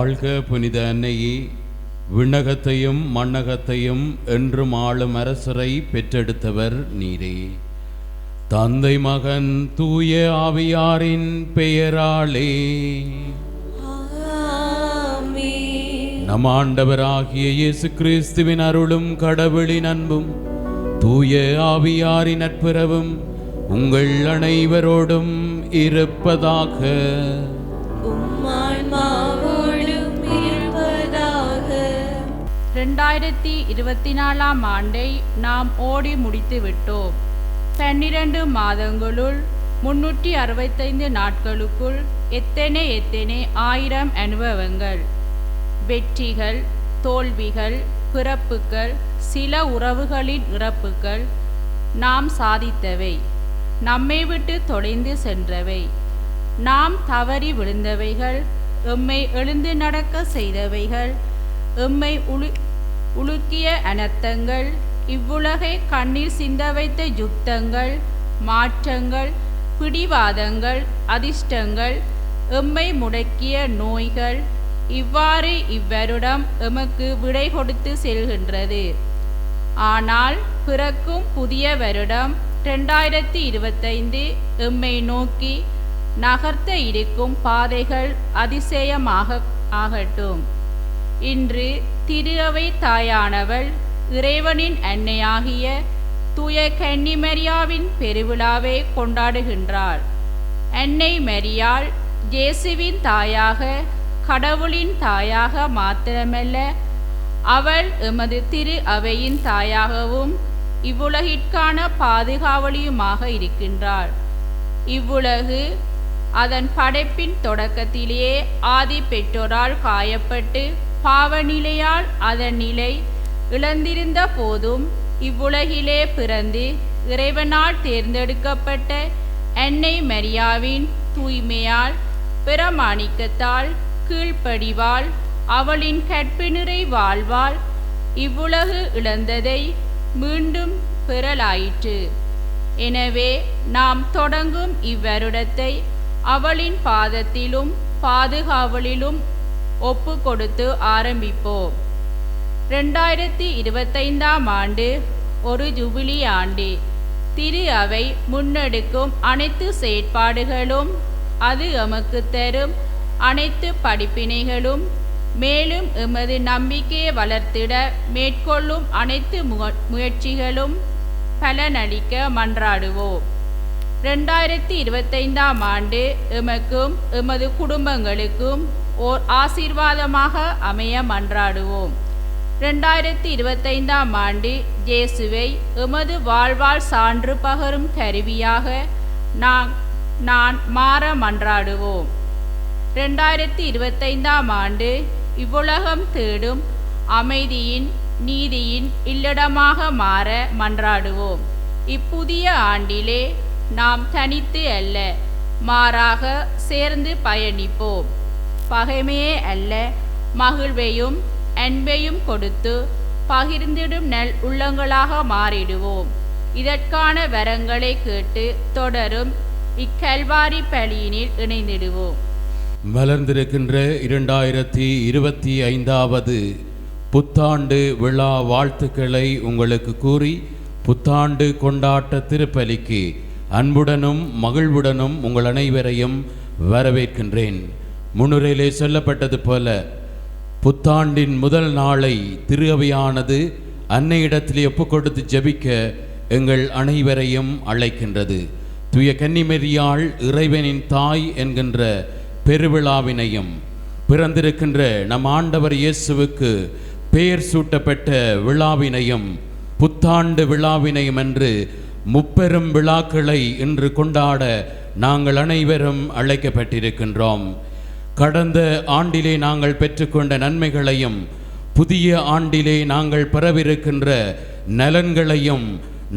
வாழ்க புனித அன்னையே, விண்ணகத்தையும் மண்ணகத்தையும் என்றும் ஆளும் அரசரை பெற்றெடுத்தவர் நீரே. தந்தை மகன் தூய ஆவியாரின் பெயராலே நம் ஆண்டவராகிய இயேசு கிறிஸ்துவின் அருளும் கடவுளின் அன்பும் தூய ஆவியாரின் நட்புறவும் உங்கள் அனைவரோடும் இருப்பதாக. 2024 ஆண்டை நாம் ஓடி முடித்து விட்டோம். 12 மாதங்களுள் 365 நாட்களுக்குள் எத்தனை ஆயிரம் அனுபவங்கள், வெற்றிகள், தோல்விகள், பிறப்புகள், சில உறவுகளின் இறப்புகள், நாம் சாதித்தவை, நம்மை விட்டு தொலைந்து சென்றவை, நாம் தவறி விழுந்தவைகள், எம்மை எழுந்து நடக்க செய்தவைகள், எம்மை உலுக்கிய அனர்த்தங்கள், இவ்வுலகை கண்ணீர் சிந்த வைத்த யுத்தங்கள், மாற்றங்கள், பிடிவாதங்கள், அதிர்ஷ்டங்கள், எம்மை முடக்கிய நோய்கள், இவ்வாறு இவ்வருடம் எமக்கு விடை கொடுத்து செல்கின்றது. ஆனால் பிறக்கும் புதிய வருடம் 2025 எம்மை நோக்கி நகர்த்த இருக்கும் பாதைகள் அதிசயமாக ஆகட்டும். இன்று திரு அவை தாயானவள் இறைவனின் அன்னையாகிய தூய கன்னி மரியாவின் பெருவிழாவை கொண்டாடுகின்றாள். அன்னை மரியாள் இயேசுவின் தாயாக, கடவுளின் தாயாக மாத்திரமல்ல, அவள் எமது திரு அவையின் தாயாகவும் இவ்வுலகிற்கான பாதுகாவலியுமாக இருக்கின்றாள். இவ்வுலகு அதன் படைப்பின் தொடக்கத்திலேயே ஆதி பெற்றோரால் காயப்பட்டு பாவநிலையால் அதன் நிலை இழந்திருந்த போதும் இவ்வுலகிலே பிறந்து இறைவனால் தேர்ந்தெடுக்கப்பட்ட அன்னை மரியாவின் தூய்மையால், பிரமாணிக்கத்தால், கீழ்ப்படிவால், அவளின் கற்பினுரை வாழ்வால் இவ்வுலகு இழந்ததை மீண்டும் பெறலாயிற்று. எனவே நாம் தொடங்கும் இவ்வருடத்தை அவளின் பாதத்திலும் பாதுகாவலிலும் ஒப்பு கொடுத்து ஆரம்பிப்போம். 2025 ஆண்டு ஒரு ஜூபிலி ஆண்டு. திரு அவை முன்னெடுக்கும் அனைத்து செயற்பாடுகளும், அது எமக்கு தரும் அனைத்து படிப்பினைகளும், மேலும் எமது நம்பிக்கையை வளர்த்திட மேற்கொள்ளும் அனைத்து முயற்சிகளும் பலனளிக்க மன்றாடுவோம். 2025 ஆண்டு எமக்கும் எமது குடும்பங்களுக்கும் ஓர் ஆசீர்வாதமாக அமைய மன்றாடுவோம். 2025 ஆண்டு இயேசுவை எமது வாழ்வால் சான்று பகரும் கருவியாக நான் மாற மன்றாடுவோம். 2025 ஆண்டு இவ்வுலகம் தேடும் அமைதியின், நீதியின் இல்லடமாக மாற மன்றாடுவோம். இப்புதிய ஆண்டிலே நாம் தனித்து அல்ல, மாறாக சேர்ந்து பயணிப்போம். பகைமையே அல்ல, மகிழ்வையும் அன்பையும் கொடுத்து பகிர்ந்திடும் நல் உள்ளங்களாக மாறிடுவோம். இதற்கான வரங்களை கேட்டு தொடரும் இக்கல்வாரி பலியினில் இணைந்திடுவோம். மலர்ந்திருக்கின்ற 2025 புத்தாண்டு விழா வாழ்த்துக்களை உங்களுக்கு கூறி புத்தாண்டு கொண்டாட்ட திருப்பலிக்கு அன்புடனும் மகிழ்வுடனும் உங்கள் அனைவரையும் வரவேற்கின்றேன். முன்னுரையிலே சொல்லப்பட்டது போல புத்தாண்டின் முதல் நாளை திரு அவையானது அன்னையிடத்திலே ஒப்புக்கொடுத்து ஜெபிக்க எங்கள் அனைவரையும் அழைக்கின்றது. தூய கன்னிமரியாள் இறைவனின் தாய் என்கின்ற பெருவிழாவினையும், பிறந்திருக்கின்ற நம் ஆண்டவர் இயேசுவுக்கு பெயர் சூட்டப்பட்ட விழாவினையும், புத்தாண்டு விழாவினையும் என்று முப்பெரும் விழாக்களை இன்று கொண்டாட நாங்கள் அனைவரும் அழைக்கப்பட்டிருக்கின்றோம். கடந்த ஆண்டிலே நாங்கள் பெற்றுக்கொண்ட நன்மைகளையும் புதிய ஆண்டிலே நாங்கள் பெறவிருக்கின்ற நலன்களையும்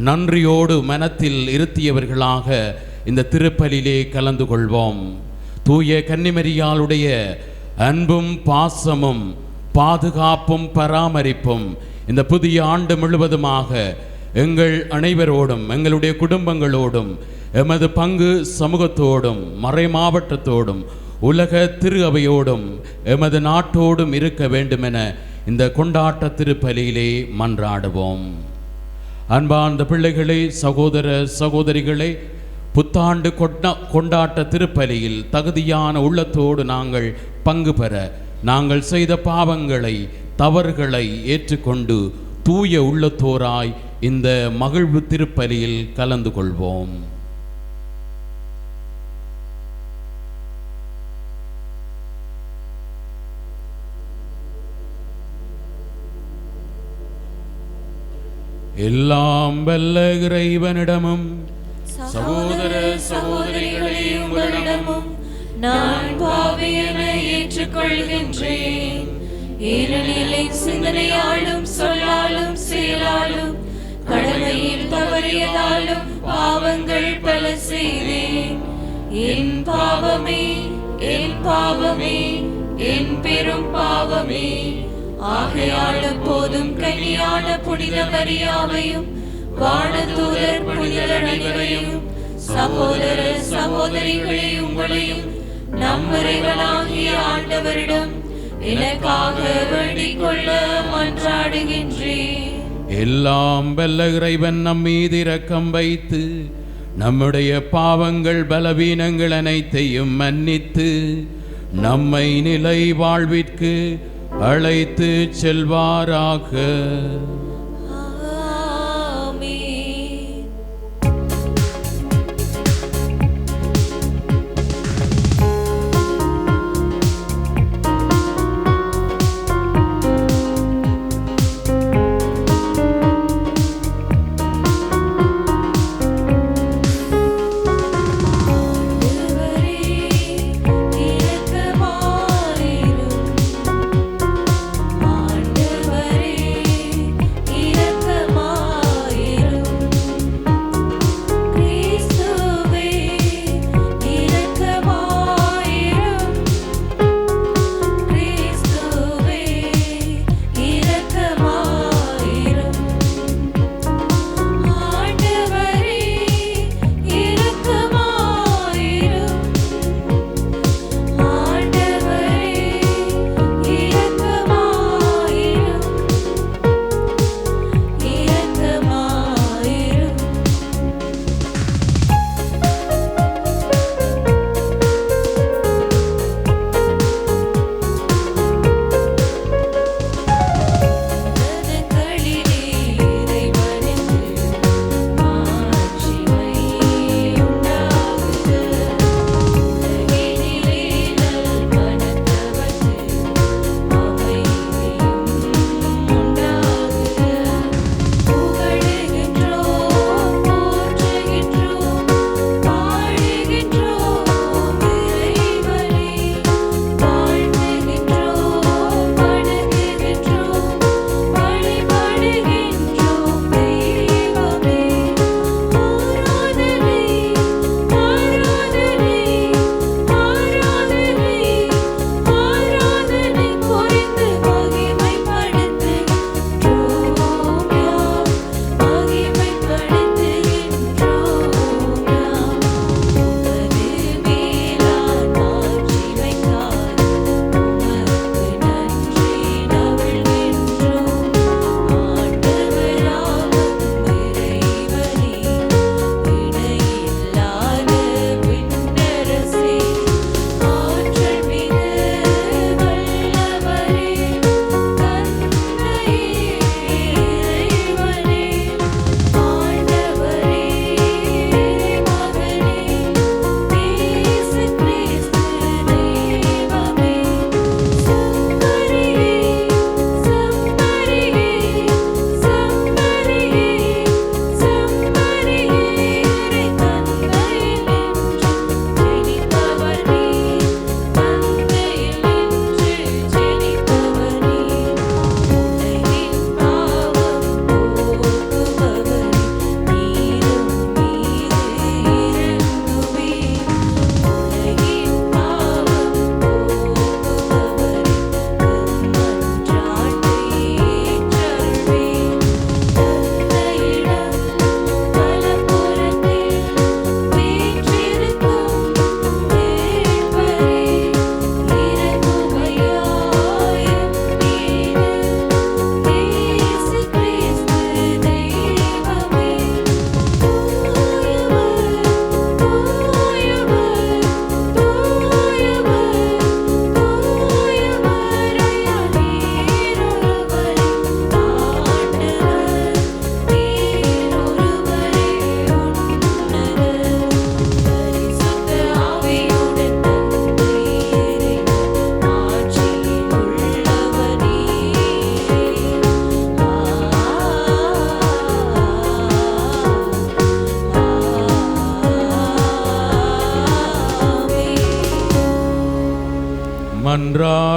நன்றியோடு மனத்தில் இருத்தியவர்களாக இந்த திருப்பலிலே கலந்து கொள்வோம். தூய கன்னிமரியாளுடைய அன்பும் பாசமும் பாதுகாப்பும் பராமரிப்பும் இந்த புதிய ஆண்டு முழுவதுமாக எங்கள் அனைவரோடும், எங்களுடைய குடும்பங்களோடும், எமது பங்கு சமூகத்தோடும், மறை மாவட்டத்தோடும், உலக திரு அவையோடும் எமது நாட்டோடும் இருக்க வேண்டுமென இந்த கொண்டாட்ட திருப்பலியிலே மன்றாடுவோம். அன்பார்ந்த பிள்ளைகளே, சகோதர சகோதரிகளே, புத்தாண்டு கொண்டாட்ட திருப்பலியில் தகுதியான உள்ளத்தோடு நாங்கள் பங்கு பெற நாங்கள் செய்த பாவங்களை தவறுகளை ஏற்றுக்கொண்டு தூய உள்ளத்தோராய் இந்த மகிழ்வு திருப்பலியில் கலந்து கொள்வோம். எல்லாம் வல்ல இறைவனிடமும் சகோதர சகோதரிகளே உங்களிடமும் நான் பாவியனை ஏற்றுக்கொள்கின்றேன். ஏனெனில் சிந்தனையாலும் சொல்லாலும் செயலாலும் கடமையில் தவறியதாலும் பாவங்கள் பல செய்தேன். என் பாவமே, என் பாவமே, என் பெரும் பாவமே. ஆகையால் போதும் கன்னியான புனித மரியாவையும் வானதூதர் புனிதர் அனைவரையும் சகோதர சகோதரிகளே உங்களையும் நம் இறைவனாகிய ஆண்டவரிடம் எனக்காக வேண்டிக் கொள்ள மன்றாடுகின்றேன். எல்லாம் வல்ல இறைவன் நம் மீது இரக்கம் வைத்து நம்முடைய பாவங்கள் பலவீனங்கள் அனைத்தையும் மன்னித்து நம்மை நிலை வாழ்விற்கு அழைத்து செல்வாராக.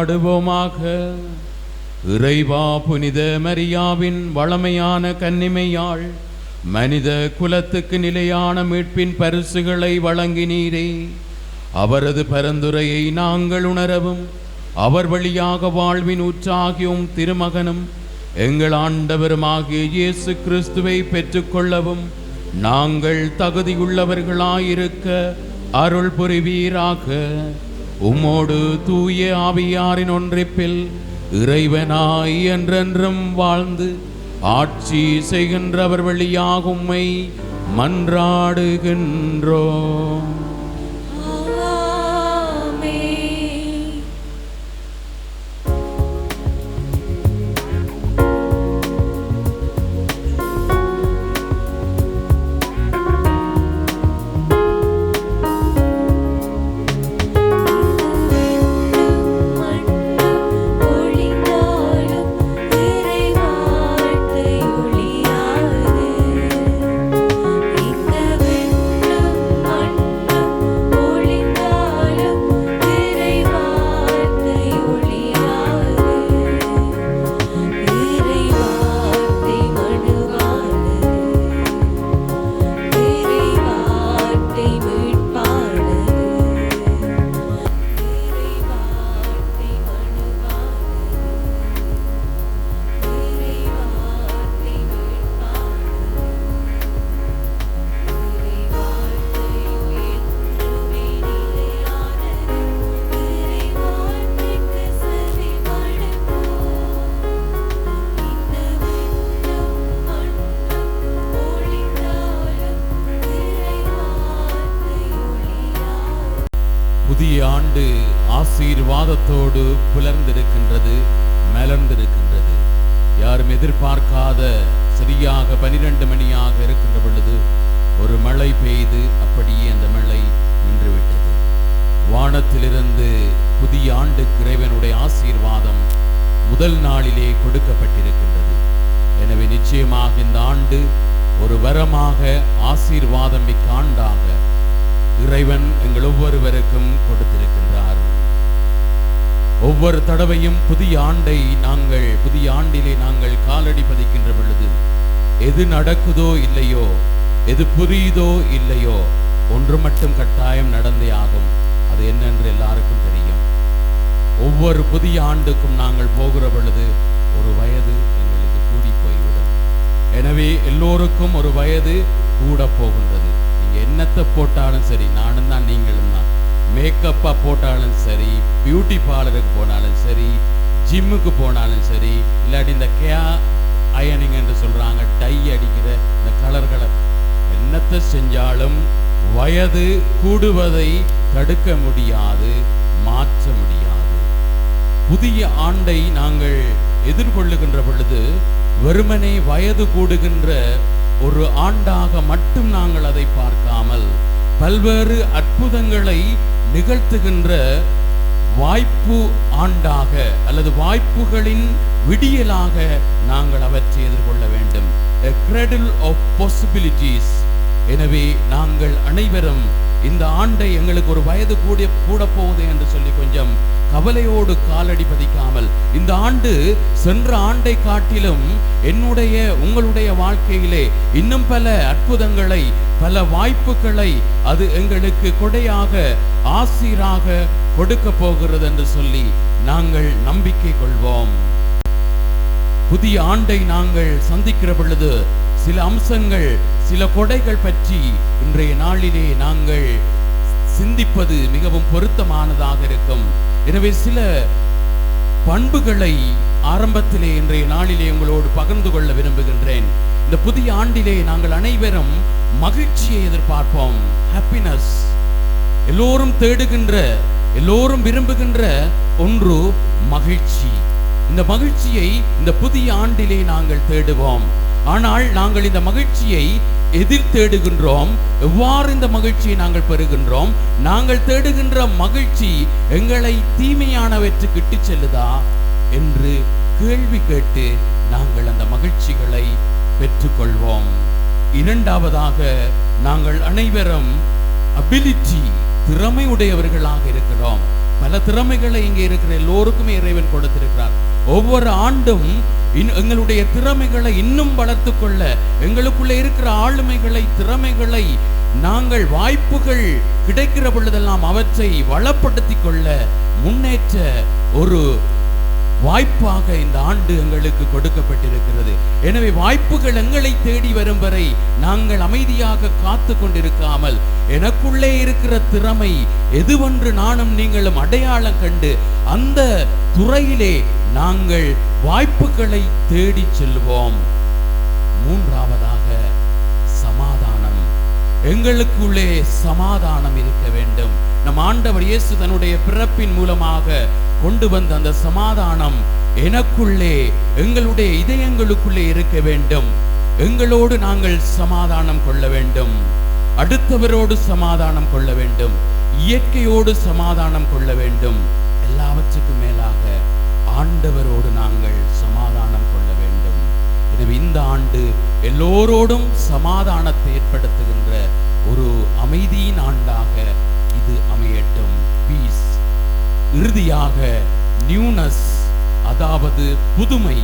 மன்றாடுவோமாக. இறைவா, புனித மரியாவின் வளமையான கன்னிமையாள் மனித குலத்துக்கு நிலையான மீட்பின் பரிசுகளை வழங்கினீரே. அவரது பரிந்துரையை நாங்கள் உணரவும் அவர் வழியாக வாழ்வின் ஊற்றாகியும் திருமகனும் எங்கள் ஆண்டவருமாகிய இயேசு கிறிஸ்துவை பெற்றுக்கொள்ளவும் நாங்கள் தகுதியுள்ளவர்களாயிருக்க அருள் புரிவீராக. உம்மோடு தூய ஆவியாரின் ஒன்றிப்பில் இறைவனாய் என்றென்றும் வாழ்ந்து ஆட்சி செய்கின்றவர் வழியாக உம்மை மன்றாடுகின்றோம். புதிய ஆண்டு ஆசீர்வாதத்தோடு புலர்ந்திருக்கின்றது, மலர்ந்திருக்கின்றது. யாரும் எதிர்பார்க்காத சரியாக 12 மணியாக இருக்கின்ற பொழுது ஒரு மழை பெய்து அப்படியே அந்த மழை நின்றுவிட்டது. வானத்திலிருந்து புதிய ஆண்டுக்கு இறைவனுடைய ஆசீர்வாதம் முதல் நாளிலே கொடுக்கப்பட்டிருக்கின்றது. எனவே நிச்சயமாக இந்த ஆண்டு ஒரு வரமாக ஆசீர்வாதம் மிக்க ஆண்டாக இறைவன் எங்கள் ஒவ்வொருவருக்கும் கொடுத்திருக்கின்றார். ஒவ்வொரு தடவையும் புதிய ஆண்டிலே நாங்கள் காலடி பதிக்கின்ற பொழுது எது நடக்குதோ இல்லையோ, எது புரியுதோ இல்லையோ, ஒன்று மட்டும் கட்டாயம் நடந்தே ஆகும். அது என்னென்று எல்லாருக்கும் தெரியும். ஒவ்வொரு புதிய ஆண்டுக்கும் நாங்கள் போகிற பொழுது ஒரு வயது எங்களுக்கு கூடி போய்விடும். எனவே எல்லோருக்கும் ஒரு வயது கூட போகின்றது. என்னத்தை போட்டாலும் சரி, நானும் தான் நீங்களும் தான், மேக்கப்பா போட்டாலும் சரி, பியூட்டி பார்லருக்கு போனாலும் சரி, ஜிம்முக்கு போனாலும் சரி, இல்லாட்டி இந்த அயனிங் என்று சொல்றாங்க, டை அடிக்கிற இந்த கலர்களை என்னத்தை செஞ்சாலும் வயது கூடுவதை தடுக்க முடியாது, மாற்ற முடியாது. புதிய ஆண்டை நாங்கள் எதிர்கொள்ளுகின்ற பொழுது வெறுமனே வயது கூடுகின்ற ஒரு ஆண்டாக மட்டும் நாங்கள் அதை பார்க்காமல் பல்வேறு அற்புதங்களை நிகழ்த்துகின்ற வாய்ப்பு ஆண்டாக அல்லது வாய்ப்புகளின் விடியலாக நாங்கள் அவற்றை எதிர்கொள்ள வேண்டும். A cradle of possibilities. எனவே நாங்கள் அனைவரும் இந்த ஆண்டை எங்களுக்கு ஒரு வயது கூட போகுது என்று சொல்லி கொஞ்சம் கவலையோடு காலடி பதிக்காமல், இந்த ஆண்டு சென்ற ஆண்டை காட்டிலும் உங்களுடைய வாழ்க்கையிலே இன்னும் பல அற்புதங்களை, பல வாய்ப்புகளை அது எங்களுக்கு கொடையாக, ஆசீராக கொடுக்க போகிறது என்று சொல்லி நாங்கள் நம்பிக்கை கொள்வோம். புதிய ஆண்டை நாங்கள் சந்திக்கிற பொழுது சில அம்சங்கள், சில கொடைகள் பற்றி இன்றைய நாளிலே நாங்கள் சிந்திப்பது மிகவும் பொருத்தமானதாக இருக்கும். எனவே சில பண்புகளை ஆரம்பத்திலே இன்றைய நாளிலே உங்களோடு பகிர்ந்து கொள்ள விரும்புகின்றேன். இந்த புதிய ஆண்டிலே நாங்கள் அனைவரும் மகிழ்ச்சியை எதிர்பார்ப்போம். ஹாப்பினஸ் எல்லோரும் தேடுகின்ற, எல்லோரும் விரும்புகின்ற ஒன்று மகிழ்ச்சி. இந்த மகிழ்ச்சியை இந்த புதிய ஆண்டிலே நாங்கள் தேடுவோம். ஆனால் நாங்கள் இந்த மகிழ்ச்சியை எதிர் தேடுகின்றோம். எவ்வாறு இந்த மகிழ்ச்சியை நாங்கள் பெறுகின்றோம்? நாங்கள் தேடுகின்ற மகிழ்ச்சி எங்களை தீமையானவற்றுக்கு இட்டு செல்லுதா என்று கேள்வி கேட்டு நாங்கள் அந்த மகிழ்ச்சிகளை பெற்றுக்கொள்வோம். இரண்டாவதாக, நாங்கள் அனைவரும் அபிலிட்டி, திறமை உடையவர்களாக இருக்கிறோம். பல திறமைகளை இங்கே இருக்கிற எல்லோருக்குமே இறைவன் கொடுத்திருக்கிறார். ஒவ்வொரு ஆண்டும் எங்களுடைய திறமைகளை இன்னும் வளர்த்து கொள்ள, எங்களுக்குள்ள இருக்கிற ஆளுமைகளை, திறமைகளை நாங்கள் வாய்ப்புகள் கிடைக்கிற பொழுதெல்லாம் அவற்றை வளப்படுத்தி கொள்ள முன்னேற்ற ஒரு வாய்ப்பாக இந்த ஆண்டு எங்களுக்கு கொடுக்கப்பட்டிருக்கிறது. எனவே வாய்ப்புகள் எங்களை தேடி வரும் வரை நாங்கள் அமைதியாக காத்து கொண்டிருக்காமல், எனக்குள்ளே இருக்கிற திறமை எதுவென்று நானும் நீங்களும் அடையாளம் கண்டு அந்த துறையிலே நாங்கள் வாய்ப்புகளை தேடி செல்வோம். மூன்றாவதாக சமாதானம். எங்களுக்குள்ளே சமாதானம் இருக்க வேண்டும். நம் ஆண்டவர் இயேசு தன்னுடைய பிறப்பின் மூலமாக கொண்டு வந்த அந்த சமாதானம் எனக்குள்ளே, எங்களுடைய இதயங்களுக்குள்ளே இருக்க வேண்டும். எங்களோடு நாங்கள் சமாதானம் கொள்ள வேண்டும், அடுத்தவரோடு சமாதானம் கொள்ள வேண்டும், இயற்கையோடு சமாதானம் கொள்ள வேண்டும். எல்லாவற்றுக்கும் மேலாக ஆண்டவரோடு நாங்கள் சமாதானம் கொள்ள வேண்டும். எனவே இந்த ஆண்டு எல்லோரோடும் சமாதானத்தை ஏற்படுத்துகின்ற ஒரு அமைதியின் ஆண்டாக இது அமையட்டும். பீஸ். இறுதியாக நியூனஸ், அதாவது புதுமை.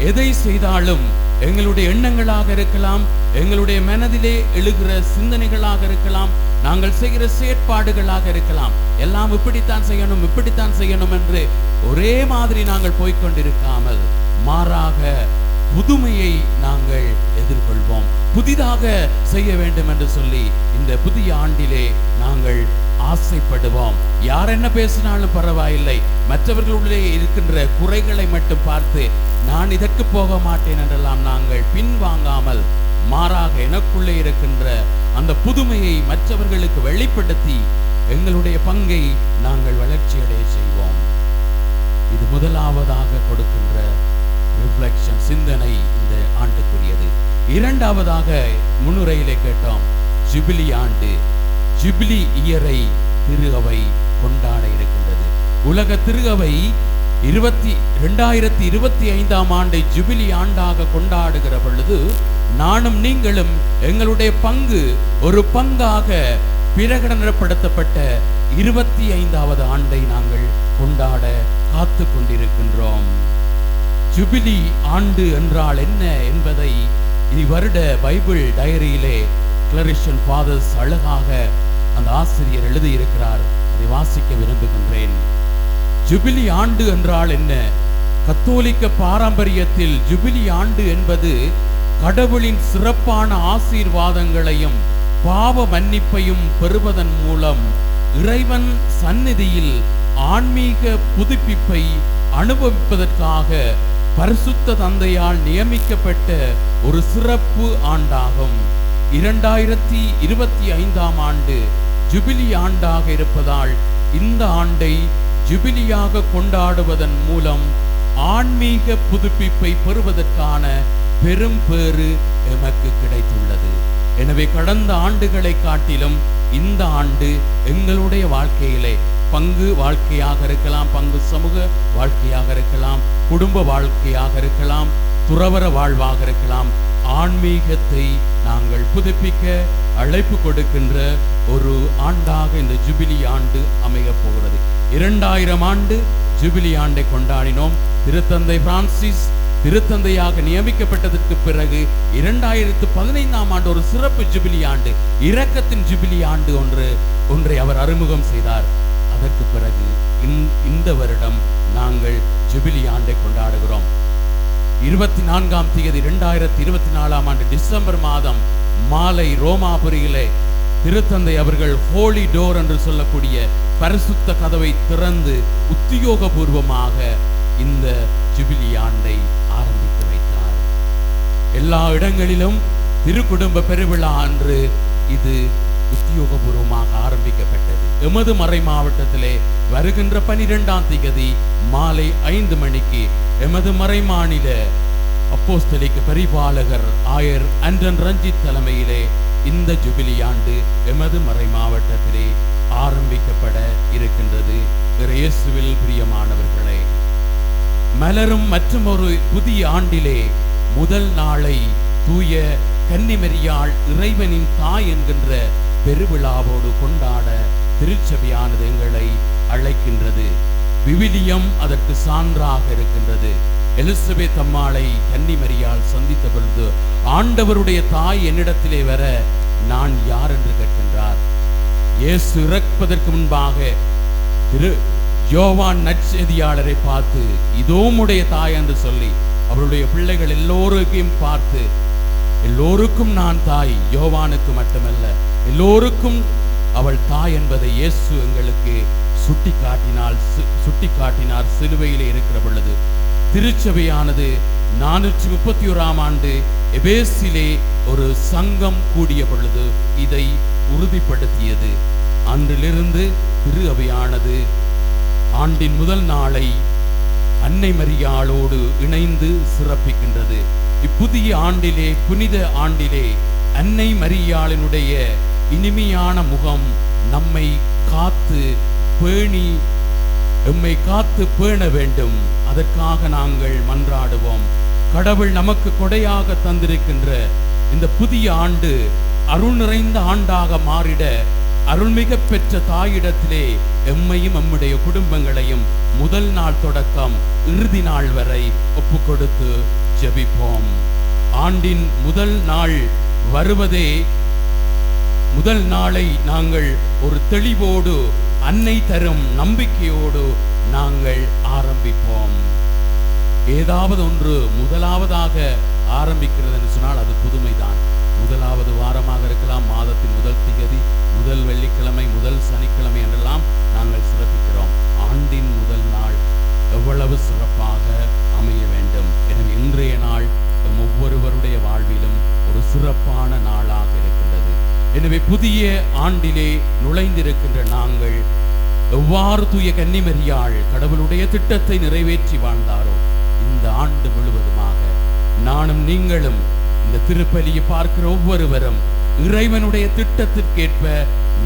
எதை செய்தாலும் எங்களுடைய எண்ணங்களாக இருக்கலாம், எங்களுடைய மனதிலே எழுகிற சிந்தனைகளாக இருக்கலாம், நாங்கள் செய்கிற செயற்பாடுகளாக இருக்கலாம், எல்லாம் இப்படித்தான் செய்யணும் இப்படித்தான் செய்யணும் என்று ஒரே மாதிரி நாங்கள் போய்கொண்டிருக்காமல், மாறாக புதுமையை நாங்கள் எதிர்கொள்வோம். புதிதாக செய்ய வேண்டும் என்று சொல்லி இந்த புதிய ஆண்டிலே நாங்கள் ஆசைப்படுவோம். யார் என்ன பேசினாலும் பரவாயில்லை, மற்றவர்களுடைய இருக்கின்ற குறைகளை மட்டும் பார்த்து நான் இதற்கு போக மாட்டேன் என்றெல்லாம் நாங்கள் பின்வாங்காமல், மாறாக எனக்குள்ளே இருக்கின்ற அந்த புதுமையை மற்றவர்களுக்கு வெளிப்படுத்தி எங்களுடைய பங்கை நாங்கள் வளர்ச்சியடைய செய்வோம். இது முதலாவதாக கொடுக்கின்ற ரிஃப்ளெக்ஷன், சிந்தனை இந்த ஆண்டுக்குரியது. இரண்டாவதாக முன்னுரையிலே கேட்டோம், ஜூபிலி ஆண்டு, ஜூபிலி இயரை திரு அவை கொண்டாட இருக்கின்றது. உலக திரு அவை 2025ஆம் ஆண்டை ஜூபிலி ஆண்டாக கொண்டாடுகிற பொழுது நானும் நீங்களும் எங்களுடைய பங்கு ஒரு பங்காக பிரகடனப்படுத்தப்பட்ட 25வது ஆண்டை நாங்கள் கொண்டாட காத்து கொண்டிருக்கின்றோம். ஜூபிலி ஆண்டு என்றால் என்ன என்பதை இவ்வருட பைபிள் டயரியிலே கிளரிஷன் ஃபாதர்ஸ் அழகாக அந்த ஆசிரியர் எழுதியிருக்கிறார். அதை வாசிக்க விரும்புகின்றேன். ஜூபிலி ஆண்டு என்றால் என்ன? கத்தோலிக்க பாரம்பரியத்தில் ஜூபிலி ஆண்டு என்பது கடவுளின் சிறப்பான ஆசீர்வாதங்களையும் பாவ மன்னிப்பையும் பெறுவதன் மூலம் இறைவன் சந்நிதியில் ஆன்மீக புதுப்பிப்பை அனுபவிப்பதற்காக பரிசுத்த தந்தையால் நியமிக்கப்பட்ட ஒரு சிறப்பு ஆண்டாகும். 2025ஆம் ஆண்டு ஜூபிலி ஆண்டாக இருப்பதால் இந்த ஆண்டை ஜூபிலியாக கொண்டாடுவதன் மூலம் ஆன்மீக புதுப்பிப்பை பெறுவதற்கான பெரும் பேறு எமக்கு கிடைத்துள்ளது. எனவே கடந்த ஆண்டுகளை காட்டிலும் இந்த ஆண்டு எங்களுடைய வாழ்க்கையிலே பங்கு வாழ்க்கையாக இருக்கலாம், பங்கு சமூக வாழ்க்கையாக இருக்கலாம், குடும்ப வாழ்க்கையாக இருக்கலாம், துறவற வாழ்வாக இருக்கலாம், ஆன்மீகத்தை நாங்கள் புதுப்பிக்க அழைப்பு கொடுக்கின்ற ஒரு ஆண்டாக இந்த ஜூபிலி ஆண்டு அமைய போகிறது. 2000 ஆண்டு ஜூபிலி ஆண்டை கொண்டாடினோம். திருத்தந்தை பிரான்சிஸ் திருத்தந்தையாக நியமிக்கப்பட்டதற்கு பிறகு 2015ஆம் ஆண்டு ஒரு சிறப்பு ஜூபிலி ஆண்டு, இரக்கத்தின் ஜூபிலி ஆண்டு ஒன்றை அவர் அறிமுகம் செய்தார். அதற்கு பிறகு இந்த வருடம் நாங்கள் ஜூபிலி ஆண்டை கொண்டாடுகிறோம். 24ஆம் தேதி 2024ஆம் ஆண்டு டிசம்பர் மாதம் மாலை ரோமாபுரியிலே திருத்தந்தை அவர்கள் ஹோலி டோர் என்று சொல்லக்கூடிய பரிசுத்த கதவை திறந்து உத்தியோகபூர்வமாக இந்த ஜூபிலி ஆண்டை ஆரம்பித்து வைத்தார். எல்லா இடங்களிலும் திருக்குடும்ப பெருவிழா அன்று இது உத்தியோகபூர்வமாக ஆரம்பிக்கப்பட்டது. எமது மறை மாவட்டத்திலே வருகின்ற 12ஆம் தேதி மாலை 5 மணிக்கு எமது மறை மாநில அப்போஸ்தலிக்க பரிபாலகர் ஆயர் அண்டன் ரஞ்சித் தலைமையிலே இந்த ஜூபிலி ஆண்டு எமது மறை மாவட்டத்திலே ஆரம்பிக்கப்பட இருக்கின்றது. இயேசுவில் பிரியமானவர்களே, மலரும் மற்றும் ஒரு புதிய ஆண்டிலே முதல் நாளை தூய கன்னிமரியாள் இறைவனின் தாய் என்கின்ற பெருவிழாவோடு கொண்டாட திருச்சபையானது எங்களை அழைக்கின்றது. விவிலியம் அதற்கு சான்றாக இருக்கின்றது. எலிசபெத் அம்மாளை கன்னிமரியால் சந்தித்த பொழுது, ஆண்டவருடைய தாய் என்னிடத்திலே வர நான் யார் என்று கேட்கின்றார். இயேசு இறப்பதற்கு முன்பாக யோவான் நற்செய்தியாளரை பார்த்து இதோ உம்முடைய தாய் என்று சொல்லி, அவருடைய பிள்ளைகள் எல்லோருக்கும் பார்த்து, எல்லோருக்கும் நான் தாய், யோவானுக்கு மட்டுமல்ல எல்லோருக்கும் அவள் தாய் என்பதை இயேசு எங்களுக்கு சுட்டிக்காட்டினார் சிலுவையிலே இருக்கிற பொழுது. திருச்சபையானது 431ஆம் ஆண்டு எபேசிலே ஒரு சங்கம் கூடிய பொழுது இதை உறுதிப்படுத்தியது. அன்றிலிருந்து திரு அவையானது ஆண்டின் முதல் நாளை அன்னை மரியாளோடு இணைந்து சிறப்பிக்கின்றது. இப்புதிய ஆண்டிலே, புனித ஆண்டிலே, அன்னை மரியாளினுடைய இனிமையான முகம் நம்மை காத்து பேண வேண்டும். அதற்காக நாங்கள் மன்றாடுவோம். கடவுள் நமக்கு கொடையாக தந்திருக்கின்ற இந்த புதிய ஆண்டு அருள் நிறைந்த ஆண்டாக மாறிட அருள்மிக பெற்ற தாயிடத்திலே எம்மையும் நம்முடைய குடும்பங்களையும் முதல் நாள் தொடக்கம் இறுதி நாள் வரை ஒப்பு கொடுத்து ஜெபிப்போம். ஆண்டின் முதல் நாள் வருவதே, முதல் நாளை நாங்கள் ஒரு தெளிவோடு, அன்னை தரும் நம்பிக்கையோடு நாங்கள் ஆரம்பிப்போம். ஏதாவது ஒன்று முதலாவதாக ஆரம்பிக்கிறது என்று சொன்னால் அது புதுமைதான். முதலாவது வாரமாக இருக்கலாம், மாதத்தின் முதல் திகதி, முதல் வெள்ளிக்கிழமை, முதல் சனிக்கிழமை என்றெல்லாம் நாங்கள் சிறப்பிக்கிறோம். ஆண்டின் முதல் நாள் எவ்வளவு சிறப்பாக அமைய வேண்டும். எனவே இன்றைய நாள் ஒவ்வொருவருடைய வாழ்விலும் ஒரு சிறப்பான நாளாக இருக்கின்றது. எனவே புதிய ஆண்டிலே நுழைந்திருக்கின்ற நாங்கள் எவ்வாறு தூய கன்னிமரியாள் கடவுளுடைய திட்டத்தை நிறைவேற்றி வாழ்ந்தாரோ, இந்த ஆண்டு முழுவதுமாக நானும் நீங்களும் இந்த திருப்பலியை பார்க்கிற ஒவ்வொருவரும் இறைவனுடைய திட்டத்திற்கேற்ப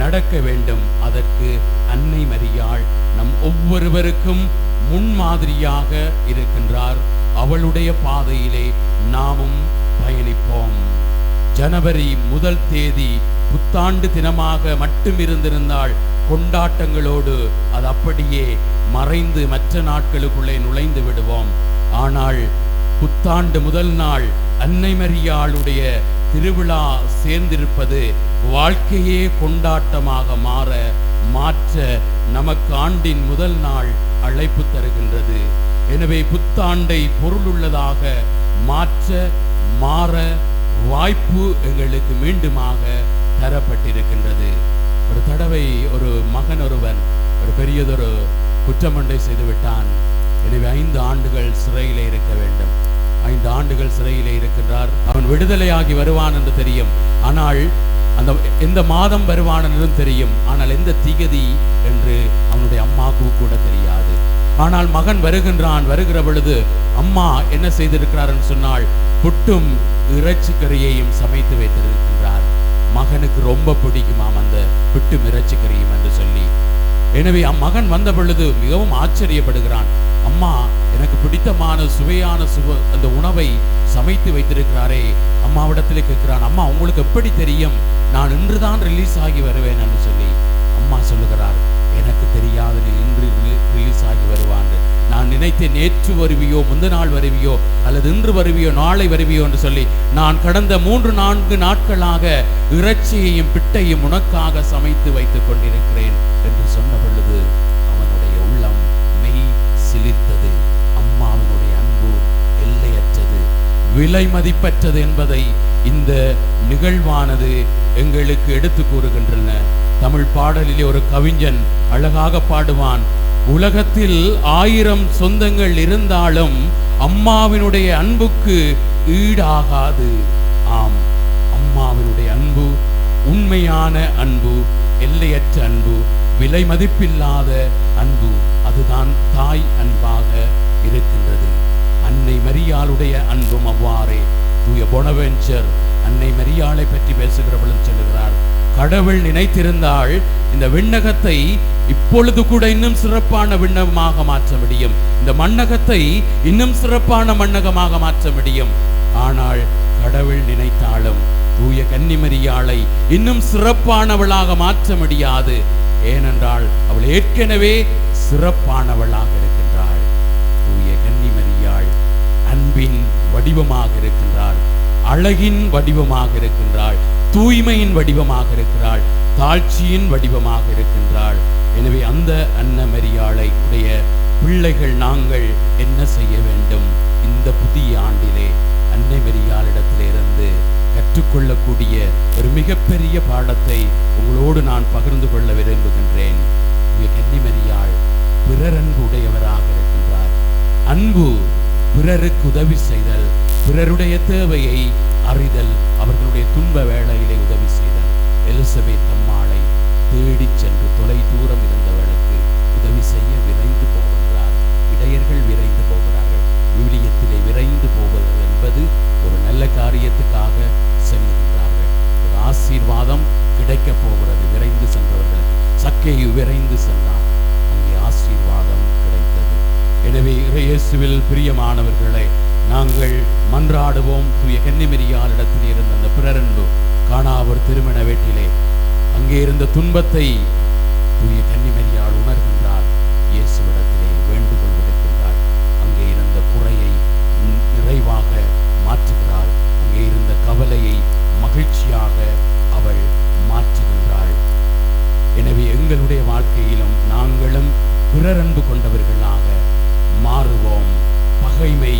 நடக்க வேண்டும். அதற்கு அன்னை மரியாள் நம் ஒவ்வொருவருக்கும் முன்மாதிரியாக இருக்கின்றார். அவளுடைய பாதையிலே நாமும் பயணிப்போம். ஜனவரி 1 தேதி புத்தாண்டு தினமாக மட்டும் இருந்திருந்தால் கொண்டாட்டங்களோடு அது அப்படியே மறைந்து மற்ற நாட்களுக்குள்ளே நுழைந்து விடுவோம். ஆனால் புத்தாண்டு முதல் நாள் அன்னை மரியாளுடைய திருவிழா சேர்ந்திருப்பது வாழ்க்கையே கொண்டாட்டமாக மாற்ற நமக்கு ஆண்டின் முதல் நாள் அழைப்பு தருகின்றது. எனவே புத்தாண்டை பொருளுள்ளதாக மாற வாய்ப்பு எங்களுக்கு மீண்டுமாக தரப்பட்டிருக்கின்றது. ஒரு தடவை ஒரு மகன் ஒருவன் ஒரு பெரியதொரு குற்றமொன்றை செய்துவிட்டான். எனவே 5 ஆண்டுகள் சிறையிலே இருக்க வேண்டும். 5 ஆண்டுகள் சிறையிலே இருக்கின்றார். அவன் விடுதலையாகி வருவான் என்று தெரியும். ஆனால் அந்த எந்த மாதம் வருவான் என்றும் தெரியும். ஆனால் எந்த திகதி என்று அவனுடைய அம்மாவுக்கு கூட தெரியாது. ஆனால் மகன் வருகிற பொழுது அம்மா என்ன செய்திருக்கிறார் என்று சொன்னால், புட்டும் இறைச்சிக்கறியையும் சமைத்து வைத்திருக்கின்றார். மகனுக்கு ரொம்ப பிடிக்குமாம் அந்த புட்டும் இறைச்சிக்கறியும் என்று சொல்லி. எனவே அம்மகன் வந்த பொழுது மிகவும் ஆச்சரியப்படுகிறான். அம்மா எனக்கு பிடித்தமான சுவையான அந்த உணவை சமைத்து வைத்திருக்கிறாரே. அம்மாவிடத்திலே கேட்கிறான், அம்மா உங்களுக்கு எப்படி தெரியும் நான் இன்றுதான் ரிலீஸ் ஆகி வருவேன் என்று சொல்லி. அம்மா சொல்லுகிறார், எனக்கு தெரியாது நீ இன்று ரிலீஸ் ஆகி வருவான். நான் நினைத்தேன் நேற்று வருவியோ, முந்த நாள் வருவியோ, அல்லது இன்று வருவியோ, நாளை வருவியோ என்று சொல்லி நான் கடந்த 3-4 நாட்களாக இறைச்சியையும் பிட்டையும் உனக்காக சமைத்து வைத்துக் கொண்டிருக்கிறேன் என்று சொன்ன பொழுது அவனுடைய உள்ளம் மெய் சிலிர்த்தது. அம்மாவினுடைய அன்பு எல்லையற்றது, விலை மதிப்பற்றது என்பதை இந்த நிகழ்வானது எங்களுக்கு எடுத்து கூறுகின்றன. தமிழ் பாடலிலே ஒரு கவிஞன் அழகாக பாடுவான், உலகத்தில் 1000 சொந்தங்கள் இருந்தாலும் அம்மாவினுடைய அன்புக்கு ஈடாகாது. ஆம், அம்மாவினுடைய அன்பு உண்மையான அன்பு, எல்லையற்ற அன்பு, விலை மதிப்பில்லாத அன்பு. அதுதான் தாய் அன்பாக இருக்கின்றது. அன்னை மரியாளுடைய அன்பும் அவ்வாறே. தூய பொனவென்ச்சர் அன்னை மரியாளை பற்றி பேசுகிற பொழுது சொல்லுகிறார், கடவுள் நினைத்திருந்தால் இந்த விண்ணகத்தை இப்பொழுது கூட இன்னும் சிறப்பான விண்ணகமாக மாற்ற முடியும். இந்த மண்ணகத்தை இன்னும் சிறப்பான மண்ணகமாக மாற்ற முடியும். ஆனால் கடவுள் நினைத்தாலும் தூய கன்னிமரியாளை இன்னும் சிறப்பானவளாக மாற்ற முடியாது. ஏனென்றால் அவள் ஏற்கனவே சிறப்பானவளாக இருக்கின்றாள். தூய கன்னிமரியாள் அன்பின் வடிவமாக இருக்கின்றாள், அழகின் வடிவமாக இருக்கின்றாள், தூய்மையின் வடிவமாக இருக்கிறாள், தாழ்ச்சியின் வடிவமாக இருக்கின்றாள். எனவே அந்த அன்னமரியாளை உடைய பிள்ளைகள் நாங்கள் என்ன செய்ய வேண்டும்? இந்த புதிய ஆண்டிலே அன்னை மரியாளிடத்திலிருந்து கற்றுக்கொள்ளக்கூடிய ஒரு மிகப்பெரிய பாடத்தை உங்களோடு நான் பகிர்ந்து கொள்ள விரும்புகின்றேன். கன்னிமரியாள் பிறரன்பு உடையவராக இருக்கின்றார். அன்பு, பிறருக்கு உதவி செய்தல், பிறருடைய தேவையை அறிதல், அவர்களுடைய துன்ப வேளையிலே உதவி செய்தல். எலிசபெத் அம்மாளை தேடிச் சென்று தொலை தூரம் இருந்தவளுக்கு உதவி செய்ய விரைந்து போகின்றார். இடையர்கள் விரைந்து போகிறார்கள். விவிலியத்திலே விரைந்து போவது என்பது ஒரு நல்ல காரியத்துக்காக செல்லுகின்றார்கள். ஒரு ஆசீர்வாதம் கிடைக்கப் போகிறது விரைந்து சென்றவர்களுக்கு. சக்கேயு விரைந்து சென்றான், அங்கே ஆசீர்வாதம் கிடைத்தது. எனவே இயேசுவில் பிரியமானவர்களை, நாங்கள் மன்றாடுவோம். தூய கன்னிமரியாளிடத்தில் இருந்த அந்த பிறரன்பு காணாவர் திருமண வீட்டிலே அங்கே இருந்த துன்பத்தை தூய கன்னிமரியாள் உணர்கின்றார். இயேசுவிடத்திலே வேண்டுகோள் விடுக்கின்றார். அங்கே இருந்த குறையை நிறைவாக மாற்றுகிறாள். அங்கே இருந்த கவலையை மகிழ்ச்சியாக அவள் மாற்றுகின்றாள். எனவே எங்களுடைய வாழ்க்கையிலும் நாங்களும் பிறரன்பு கொண்டவர்களாக மாறுவோம். பகைமை,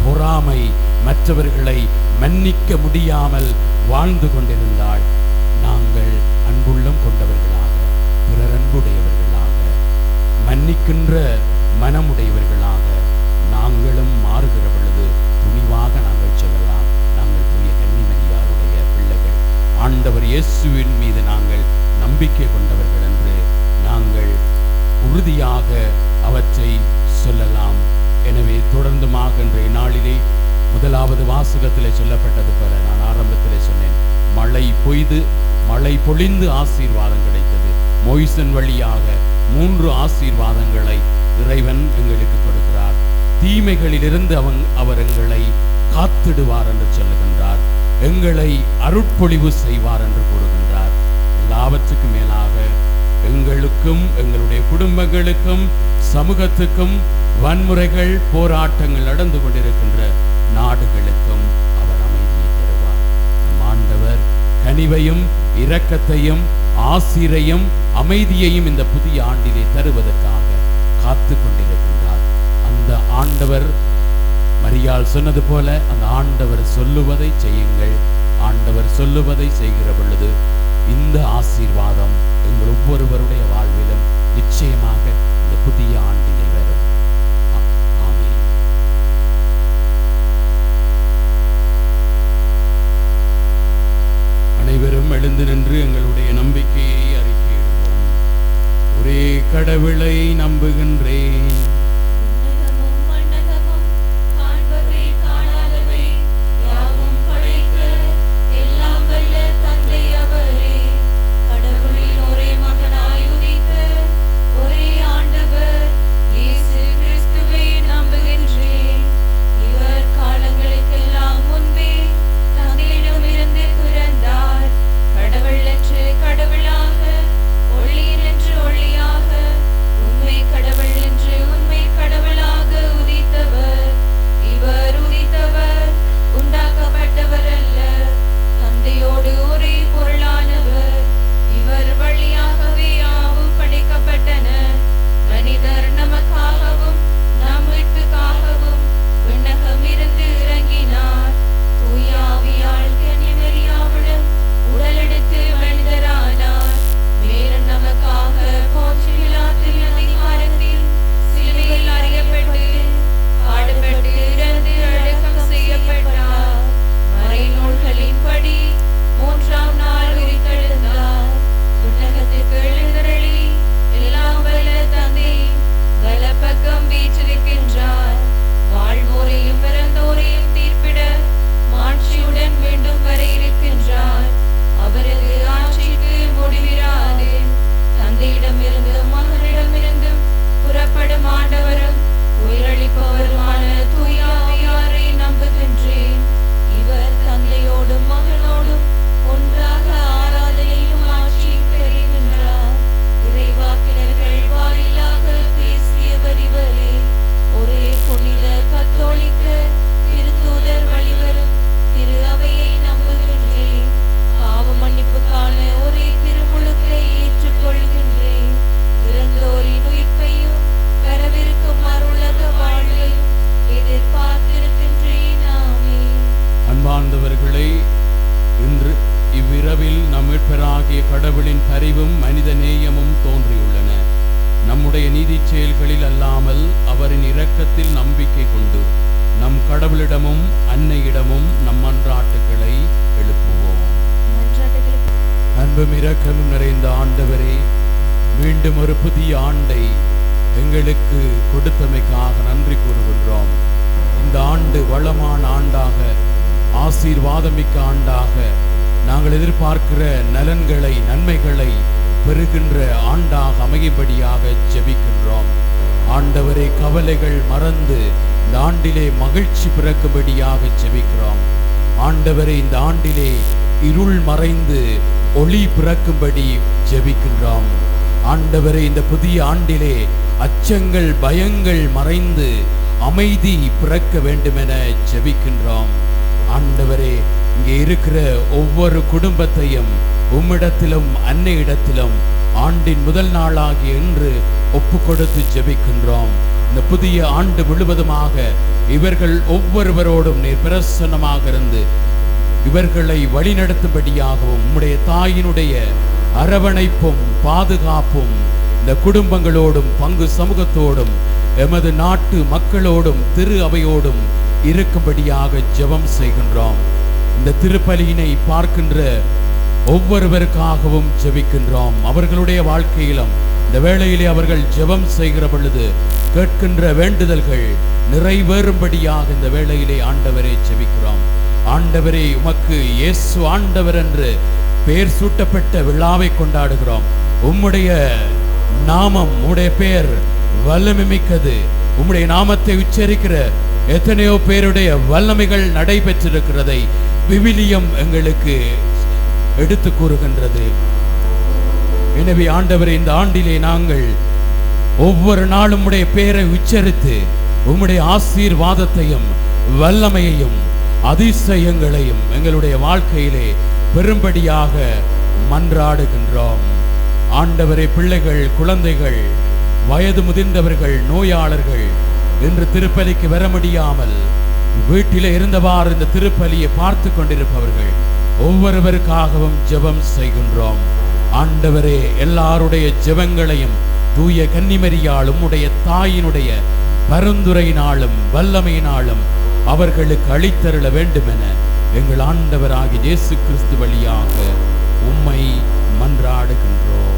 பொறாமை, மற்றவர்களை மன்னிக்க முடியாமல் வாழ்ந்து கொண்டிருந்தால் நாங்கள் அன்புள்ளம் கொண்டவர்களாக, பிறரன்புடையவர்களாக, மன்னிக்கின்ற மனமுடையவர்களாக நாங்களும் மாறுகிற பொழுது துணிவாக நாங்கள் செல்லலாம். நாங்கள் தூய கன்னிமரியாளுடைய பிள்ளைகள், ஆண்டவர் இயேசுவின் மீது நாங்கள் நம்பிக்கை கொண்டவர்கள் என்று நாங்கள் உறுதியாக அவற்றை சொல்லலாம். எனவே தொடர்ந்துமாக இன்றைய நாளிலே முதலாவது வாசகத்திலே சொல்லப்பட்டது போல நான் ஆரம்பத்திலே சொன்னேன், மழை பொய்து மழை பொழிந்து ஆசீர்வாதம் கிடைத்தது. மோய்சன் வழியாக 3 ஆசீர்வாதங்களை இறைவன் எங்களுக்கு கொடுக்கிறார். தீமைகளிலிருந்து அவர் எங்களை காத்திடுவார் என்று சொல்லுகின்றார். எங்களை அருட்பொழிவு செய்வார் என்று கூறுகின்றார். எல்லாவற்றுக்கும் மேலாக எங்களுக்கும், எங்களுடைய குடும்பங்களுக்கும், சமூகத்துக்கும், வன்முறைகள், போராட்டங்கள் நடந்து கொண்டிருக்கின்ற நாடுகளுக்கும் அவர் அமைதியை தருவார். நம் ஆண்டவர் கனிவையும் இரக்கத்தையும் ஆசிரையும் அமைதியையும் இந்த புதிய ஆண்டிலே தருவதற்காக காத்து கொண்டிருக்கின்றார். அந்த ஆண்டவர், மரியாள் சொன்னது போல, அந்த ஆண்டவர் சொல்லுவதை செய்யுங்கள். ஆண்டவர் சொல்லுவதை செய்கிற பொழுது இந்த ஆசீர்வாதம் எங்கள் ஒவ்வொருவருடைய வாழ்விலும் நிச்சயமாக இந்த புதிய ஆண்டிலே வரும். ஆமென். அனைவரும் எழுந்து நின்று எங்களுடைய நம்பிக்கையை அறிக்கையிடுவோம். ஒரே கடவுளை நம்புகின்றேன். கடவுளாக, ஒளிர் என்று ஒளியாக, உண்மை கடவுள் என்று உண்மை அன்பார்ந்தவர்களே, இன்று இவ்விரவில் நம் மீட்பராகிய கடவுளின் பரிவும் மனித நேயமும் தோன்றியுள்ளன. நம்முடைய நீதி செயல்களில் அல்லாமல் அவரின் இரக்கத்தில் நம்பிக்கை கொண்டு நம் கடவுளிடமும் அன்னையிடமும் நம் மன்றாட்டுகளை எழுப்புவோம். அன்பும் இரக்கமும் நிறைந்த ஆண்டவரே, மீண்டும் ஒரு புதிய ஆண்டை எங்களுக்கு கொடுத்தமைக்காக நன்றி கூறுகின்றோம். இந்த ஆண்டு வளமான ஆண்டாக, ஆசீர்வாதமிக்க ஆண்டாக, நாங்கள் எதிர்பார்க்கிற நலன்களை, நன்மைகளை பெறுகின்ற ஆண்டாக அமையும்படியாக ஜெபிக்கின்றோம். ஆண்டவரே, கவலைகள் மறந்து இந்த ஆண்டிலே மகிழ்ச்சி பிறக்கும்படியாக ஜெபிக்கிறோம். ஆண்டவரே, இந்த ஆண்டிலே இருள் மறைந்து ஒளி பிறக்கும்படி ஜெபிக்கின்றோம். ஆண்டவரே, இந்த புதிய ஆண்டிலே அச்சங்கள், பயங்கள் மறைந்து அமைதி பிறக்க வேண்டுமென ஜெபிக்கின்றோம். ஆண்டவரே, இங்கே இருக்கிற ஒவ்வொரு குடும்பத்தையும் உம்மிடத்திலும் அன்னையிடத்திலும் ஆண்டின் முதல் நாளாகிய இன்று ஒப்பு கொடுத்து ஜெபிக்கின்றோம். இந்த புதிய ஆண்டு முழுவதுமாக இவர்கள் ஒவ்வொருவரோடும் நீர் பிரசன்னமாக இருந்து இவர்களை வழிநடத்தும்படியாகவும் உம்முடைய தாயினுடைய அரவணைப்பும் பாதுகாப்பும் இந்த குடும்பங்களோடும் பங்கு சமூகத்தோடும் எமது நாட்டு மக்களோடும் திரு அவையோடும் இருக்கும்படியாக ஜெபம் செய்கின்றோம். இந்த திருப்பலியினை பார்க்கின்ற ஒவ்வொருவருக்காகவும் ஜெபிக்கின்றோம். அவர்களுடைய வாழ்க்கையிலும் இந்த வேளையிலே அவர்கள் ஜெபம் செய்கிற பொழுது கேட்கின்ற வேண்டுதல்கள் நிறைவேறும்படியாக இந்த வேளையிலே ஆண்டவரே ஜெபிக்கிறோம். ஆண்டவரே, உமக்கு இயேசு ஆண்டவர் என்று பெயர் சூட்டப்பட்ட விழாவை கொண்டாடுகிறோம். உம்முடைய நாமம், உம்முடைய பெயர் வல்லமை மிக்கது. உம்முடைய நாமத்தை உச்சரிக்கிற எத்தனையோ பேருடைய வல்லமைகள் நடைபெற்றிருக்கிறதை விவிலியம் எங்களுக்கு எடுத்து கூறுகின்றது. எனவே ஆண்டவரே, இந்த ஆண்டிலே நாங்கள் ஒவ்வொரு நாளும் உம்முடைய பெயரை உச்சரித்து உம்முடைய ஆசீர்வாதத்தையும் வல்லமையையும் அதிசயங்களையும் எங்களுடைய வாழ்க்கையிலே பெரும்படியாக மன்றாடுகின்றோம். ஆண்டவரே, பிள்ளைகள், குழந்தைகள், வயது முதிர்ந்தவர்கள், நோயாளர்கள் இன்று திருப்பலிக்கு வர முடியாமல் வீட்டிலே இருந்தவாறு இந்த திருப்பலியை பார்த்து கொண்டிருப்பவர்கள் ஒவ்வொருவருக்காகவும் ஜெபம் செய்கின்றோம். ஆண்டவரே, எல்லாருடைய ஜெபங்களையும் தூய கன்னிமரியாலும் உடைய தாயினுடைய பரிந்துரையினாலும் வல்லமையினாலும் அவர்களுக்கு அளித்தருள வேண்டுமென எங்கள் ஆண்டவராகிய இயேசு கிறிஸ்து வழியாக உம்மை மன்றாடுகின்றோம்.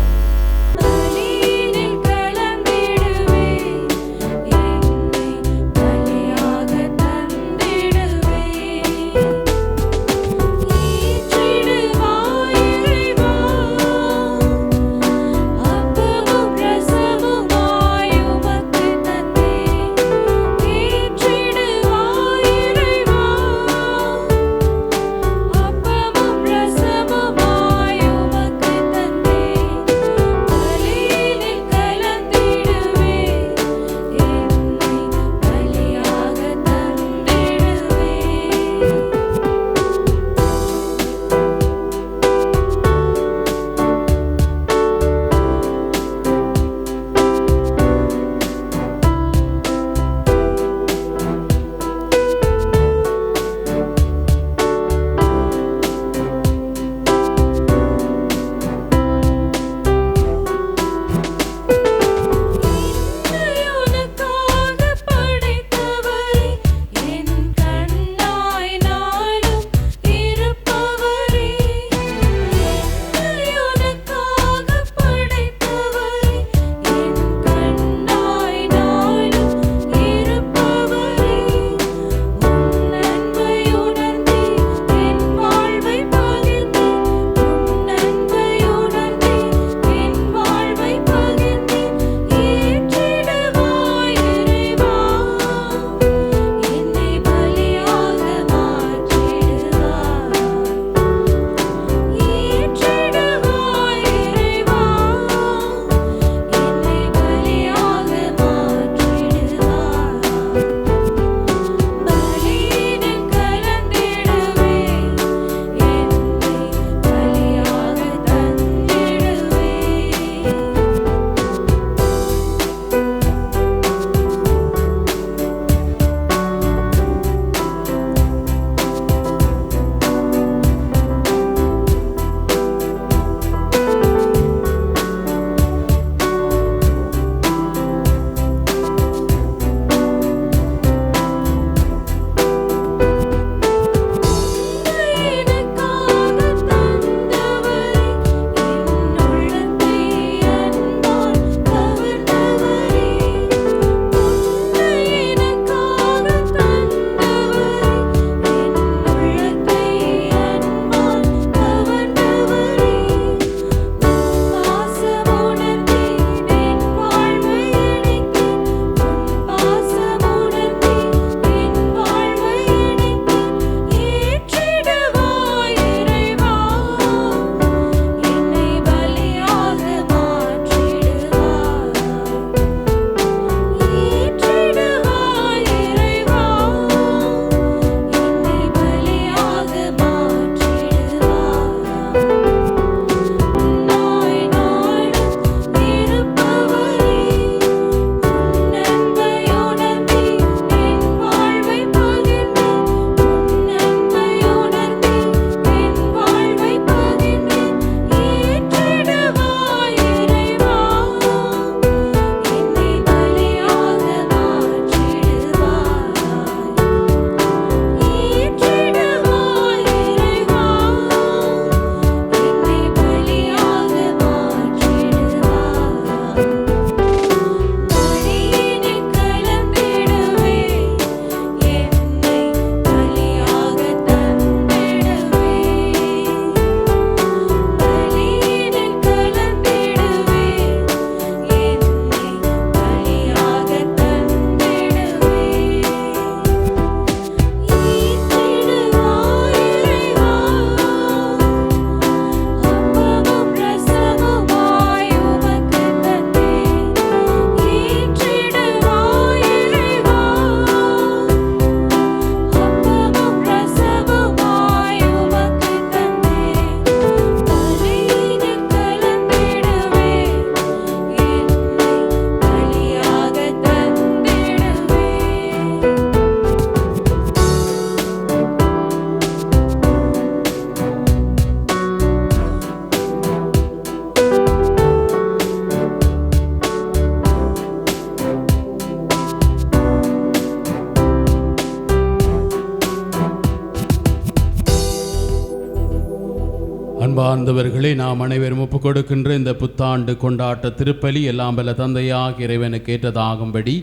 அன்பார்ந்தவர்களே, நாம் அனைவரும் ஒப்புக் கொடுக்கின்ற இந்த புத்தாண்டு கொண்டாட்ட திருப்பலி எல்லாம் வல்ல தந்தையாக இறைவனுக்கு ஏற்றதாகும்படி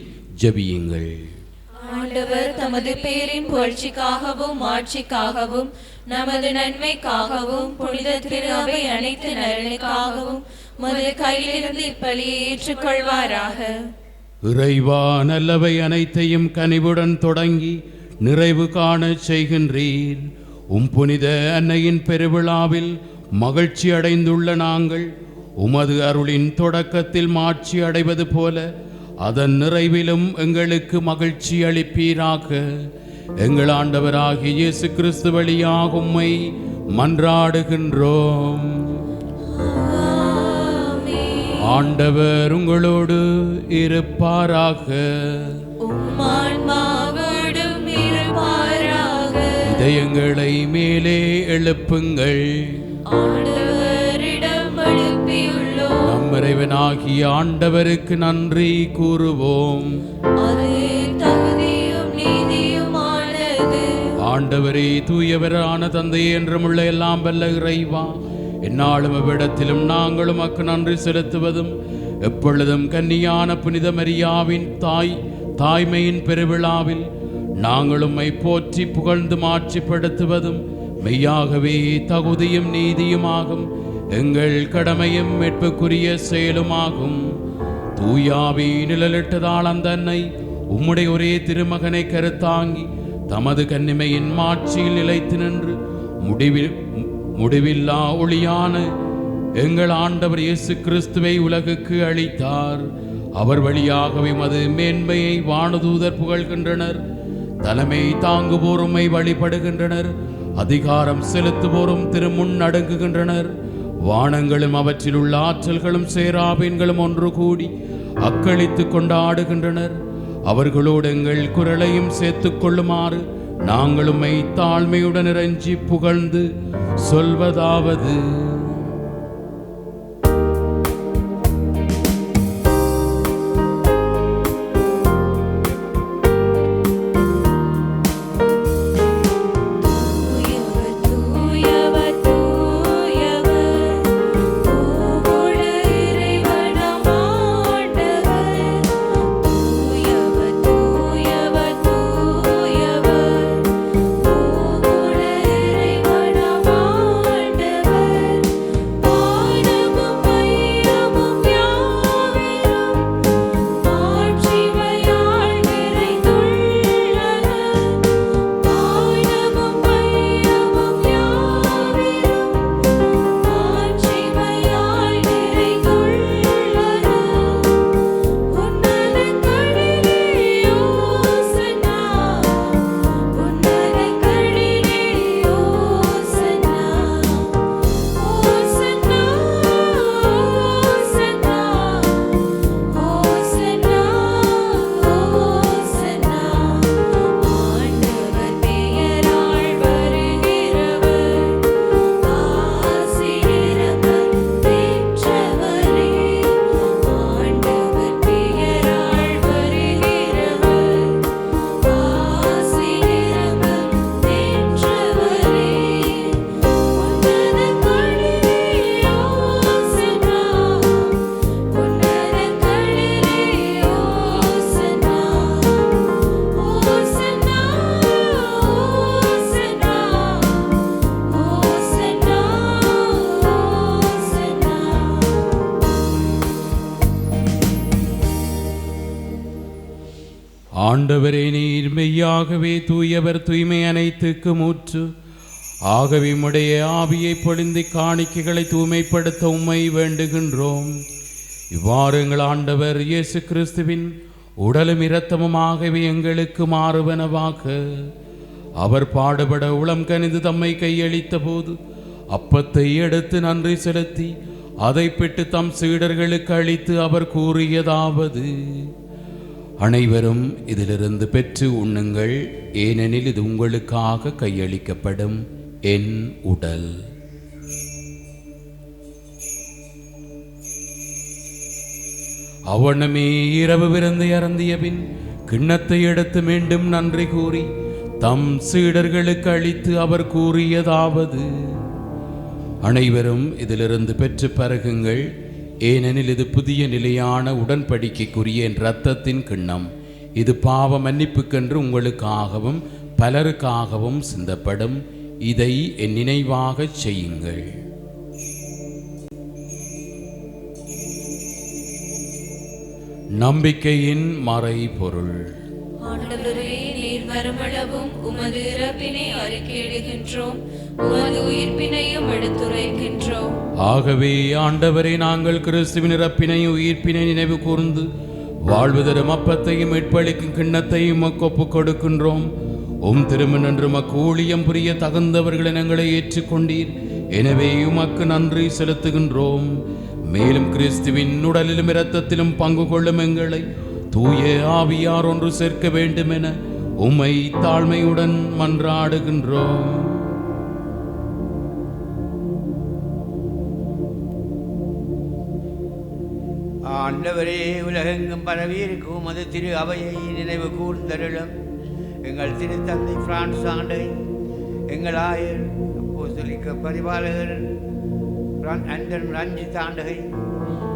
ஜெபியுங்கள். ஆண்டவர் தமது பேரின் புகழ்ச்சிக்காகவும் ஆட்சிக்காகவும் நமது நன்மைக்காகவும் புனித திரு அவை அனைத்து நலனுக்காகவும் மது கையிலிருந்து இப்பலியை ஏற்றுக்கொள்வாராக. இறைவா, நல்லவை அனைத்தையும் கனிவுடன் தொடங்கி நிறைவு காண செய்கின்றீர். புனித அன்னையின் பெருவிழாவில் மகிழ்ச்சி அடைந்துள்ள நாங்கள் உமது அருளின் தொடக்கத்தில் மாட்சி அடைவது போல அதன் நிறைவிலும் எங்களுக்கு மகிழ்ச்சி அளிப்பீராக. எங்கள் ஆண்டவராகிய இயேசு கிறிஸ்து வழியாக உம்மை மன்றாடுகின்றோம். ஆண்டவர் உங்களோடு இருப்பாராக. இதயங்களை மேலே எழுப்புங்கள். நம் இறைவனாகிய ஆண்டவருக்கு நன்றி கூறுவோம். ஆண்டவரே, தூயவரான தந்தையே, என்றுமுள்ள எல்லாம் வல்ல இறைவா, எந்நாளும் அவ்விடத்திலும் நாங்கள் உமக்கு நன்றி செலுத்துவதும் எப்பொழுதும் கன்னியான புனித மரியாவின் தாய்மையின் பெருவிழாவில் நாங்கள் உம்மை போற்றி புகழ்ந்து மாட்சிப்படுத்துவதும் மெய்யாகவே தகுதியும் நீதியுமாகும். எங்கள் கடமையும் மீட்புக்குரிய செயலுமாகும். தூயாவி நிழலிட்டதால் அந்த அன்னை உம்முடைய ஒரே திருமகனை கருத்தாங்கி தமது கன்னிமையின் மாட்சியில் நிலைத்து நின்று முடிவில்லா ஒளியான எங்கள் ஆண்டவர் இயேசு கிறிஸ்துவை உலகுக்கு அளித்தார். அவர் வழியாகவே மது மேன்மையை வானதூதர் புகழ்கின்றனர். தலைமை தாங்குவோருமை வழிபடுகின்றனர். அதிகாரம் செலுத்துவோரும் திருமுன் அடங்குகின்றனர். வானங்களும் அவற்றில் உள்ள ஆற்றல்களும் சேராபீன்களும் ஒன்று கூடி அக்களித்து கொண்டாடுகின்றனர். அவர்களோடு எங்கள் குரலையும் சேர்த்துக் கொள்ளுமாறு நாங்கள் உம்மை தாழ்மையுடன் இறைஞ்சி புகழ்ந்து சொல்வதாவது: ஆண்டவரே, நீர் மெய்யாகவே தூயவர், தூய்மை அனைத்துக்கு ஊற்று. ஆகவே உம்முடைய ஆவியை பொழிந்து காணிக்கைகளை தூய்மைப்படுத்த உம்மை வேண்டுகின்றோம். இவ்வாறு எங்கள் ஆண்டவர் இயேசு கிறிஸ்துவின் உடலும் இரத்தமுமாகவே எங்களுக்கு மாறுவனவாக. அவர் பாடுபட உளம் கனிந்து தம்மை கையளித்த போது அப்பத்தை எடுத்து நன்றி செலுத்தி அதை பெற்று தம் சீடர்களுக்கு அளித்து அவர் கூறியதாவது: அனைவரும் இதிலிருந்து பெற்று உண்ணுங்கள், ஏனெனில் இது உங்களுக்காக கையளிக்கப்படும் என் உடல். அவனமே இரவு விருந்து அருந்திய பின் கிண்ணத்தை எடுத்து மீண்டும் நன்றி கூறி தம் சீடர்களுக்கு அளித்து அவர் கூறியதாவது: அனைவரும் இதிலிருந்து பெற்று பருகுங்கள். ஏனெனில் இது புதிய நிலையான உடன்படிக்கைக்குரிய என் இரத்தத்தின் கிண்ணம். இது பாவ மன்னிப்புக்கென்று உங்களுக்காகவும் பலருக்காகவும் சிந்தப்படும். இதை என் நினைவாக செய்யுங்கள். நம்பிக்கையின் மறைபொருள். ஆண்டவரே, நீர் வருமளவும் உமது இறப்பினை அறிக்கையிடுகின்றோம், உமது உயிர்ப்பினையும் எடுத்துரைக்கின்றோம். ஆகவே ஆண்டவரே, நாங்கள் கிறிஸ்துவின் இறப்பினையும் உயிர்ப்பினை நினைவு கூர்ந்து வாழ்வு தரும் அப்பத்தையும் மீட்பளிக்கும் கிண்ணத்தையும் ஒப்புக் கொடுக்கின்றோம். திருமணன்று மக்கு ஊழியம் புரிய தகுந்தவர்கள் எங்களை ஏற்றுக்கொண்டீர். எனவே உமக்கு நன்றி செலுத்துகின்றோம். மேலும் கிறிஸ்துவின் உடலிலும் இரத்தத்திலும் பங்கு கொள்ளும் எங்களை தூய ஆவியார் ஒன்று சேர்க்க வேண்டும் என உம்மை தாழ்மையுடன் மன்றாடுகின்றோம். ஆண்டவரே, உலகெங்கும் பரவியிருக்கும் உமது திரு அவையை நினைவு கூர்ந்தருளும். எங்கள் திருத்தந்தை பிரான்ஸ் ஆண்டை, எங்கள் ஆயர் அப்போஸ்தலிக்க பரிபாலகர் அண்டர் ரஞ்சித் ஆண்டகை,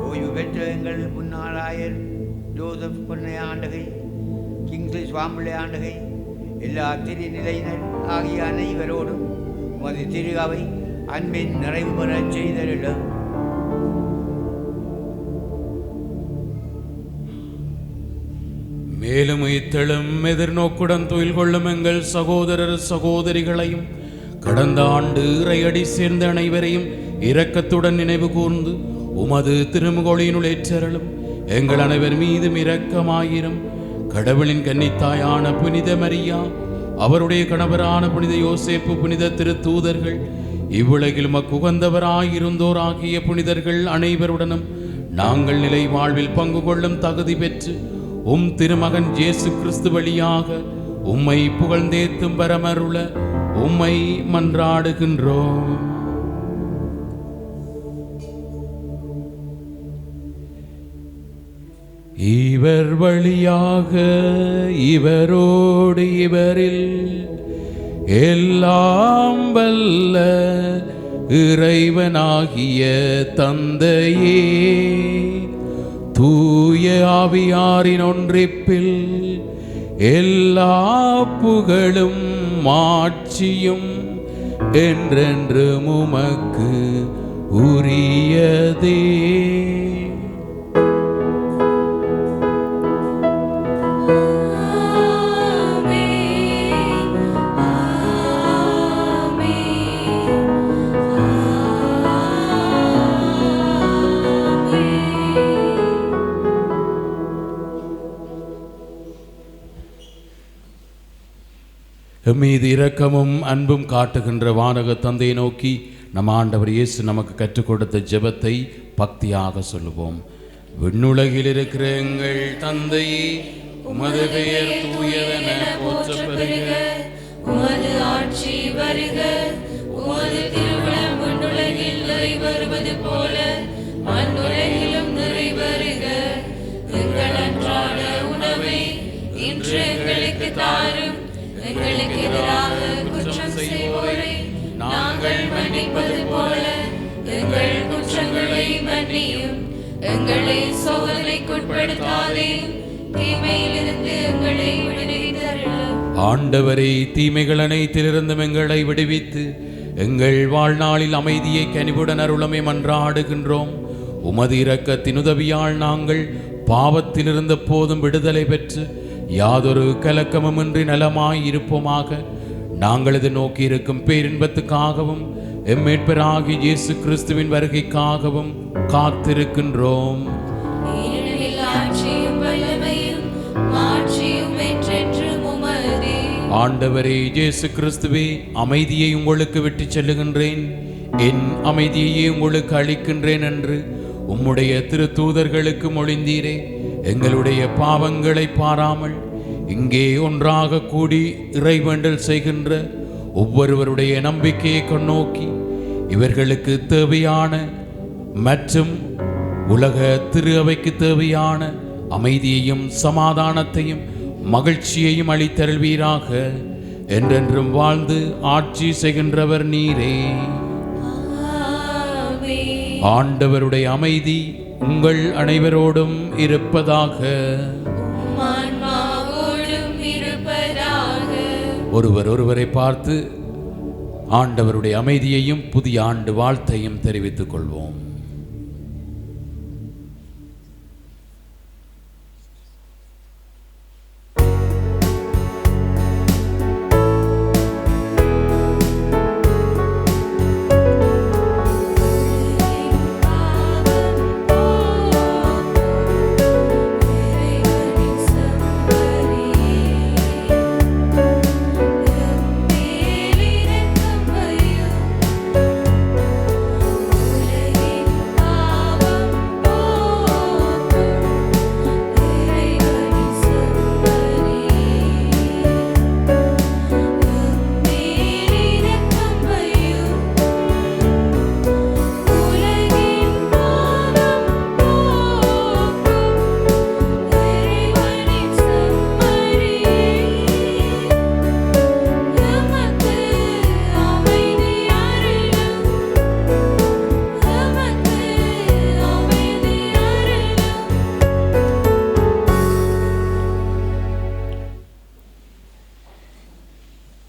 ஓய்வு பெற்ற எங்கள் முன்னாள் ஆயர் ஜோசப் பொன்னை ஆண்டகை, கிங்ஸ்லி சுவாமிளை ஆண்டகை, எல்லா திருநிலையினர் ஆகிய அனைவரோடும் உமது திரு அவை அன்பின் நிறைவு பெறச் செய்தருளும். மேலும் இத்தளும் எதிர்நோக்குடன் துயில் கொள்ளும் எங்கள் சகோதரர் சகோதரிகளையும் கடந்த ஆண்டு இறையடி சேர்ந்த அனைவரையும் இரக்கத்துடன் நினைவு கூர்ந்து உமது திருமுகொழியினுள் ஏற்றருளும். எங்கள் அனைவர் மீதும் இரக்கமாயிரும். கடவுளின் கன்னித்தாயான புனித மரியா, அவருடைய கணவரான புனித யோசேப்பு, புனித திருத்தூதர்கள், இவ்வுலகில் உகந்தவராயிருந்தோர் ஆகிய புனிதர்கள் அனைவருடனும் நாங்கள் நிலை வாழ்வில் பங்கு கொள்ளும் தகுதி பெற்று திருமகன் இயேசு கிறிஸ்து வழியாக உம்மை புகழ்ந்தேத்தும் வரமருள உம்மை மன்றாடுகின்றோம். இவர் வழியாக இவரோடு இவரில் எல்லாம் வல்ல இறைவனாகிய தந்தையே, தூய ஆவியாரின் ஒன்றிப்பில் எல்லா புகழும் மாட்சியும் என்றென்றும் உமக்கு உரியதே. மீது இரக்கமும் அன்பும் காட்டுகின்ற வானக தந்தையை நோக்கி நம் ஆண்டவர் இயேசு நமக்கு கற்றுக் கொடுத்த ஜெபத்தை பக்தியாக சொல்லுவோம். விண்ணுலகில் இருக்கிற எங்கள் தந்தையே, உமது பெயர் தூயதென போற்றப் பெறுக. உமது ஆட்சி வருக. உமது திருவுளம் விண்ணுலகில் நிறைவேறுவது போல மண்ணுலகிலும் நிறைவேறுக. எங்கள் அன்றாட உணவை இன்று எங்களுக்கு தாரும். எங்களுக்கு எதிராக குற்றம் செய்வோரை நாங்கள் மன்னிப்பது போல எங்கள் குற்றங்களை மன்னியும். எங்களை சோதனைக்குட்படுத்தாதேயும், தீமையிலிருந்து எங்களை விடுவித்தருளும். ஆண்டவரே, தீமைகள் அனைத்திலிருந்தும் எங்களை விடுவித்து எங்கள் வாழ்நாளில் அமைதியை கனிவுடன் அருளமை மன்றாடுகின்றோம். உமது இரக்கத்தின் உதவியால் நாங்கள் பாவத்திலிருந்த போதும் விடுதலை பெற்று யாதொரு கலக்கமுமின்றி நலமாய் இருப்போமாக. நாங்கள் இது நோக்கி இருக்கும் பேரின்பத்துக்காகவும் எம்மீட்பராகிய இயேசு கிறிஸ்துவின் வருகைக்காகவும் காத்திருக்கின்றோம். ஆண்டவரே இயேசு கிறிஸ்துவே, அமைதியை உங்களுக்கு விட்டு செல்லுகின்றேன், என் அமைதியையே உங்களுக்கு அளிக்கின்றேன் என்று உம்முடைய திருத்தூதர்களுக்கு மொழிந்தீரே. எங்களுடைய பாவங்களை பாராமல் இங்கே ஒன்றாக கூடி இறைவேண்டல் செய்கின்ற ஒவ்வொருவருடைய நம்பிக்கையை கண்ணோக்கி இவர்களுக்கு தேவையான மற்றும் உலக திரு அவைக்கு தேவையான அமைதியையும் சமாதானத்தையும் மகிழ்ச்சியையும் அளித்தருள்வீராக. என்றென்றும் வாழ்ந்து ஆட்சி செய்கின்றவர் நீரே. ஆண்டவருடைய அமைதி உங்கள் அனைவரோடும் இருப்பதாக. ஆன்மாவோடும் இருப்பதாக. ஒருவர் ஒருவரை பார்த்து ஆண்டவருடைய அமைதியையும் புதிய ஆண்டு வாழ்த்தையும் தெரிவித்துக் கொள்வோம்.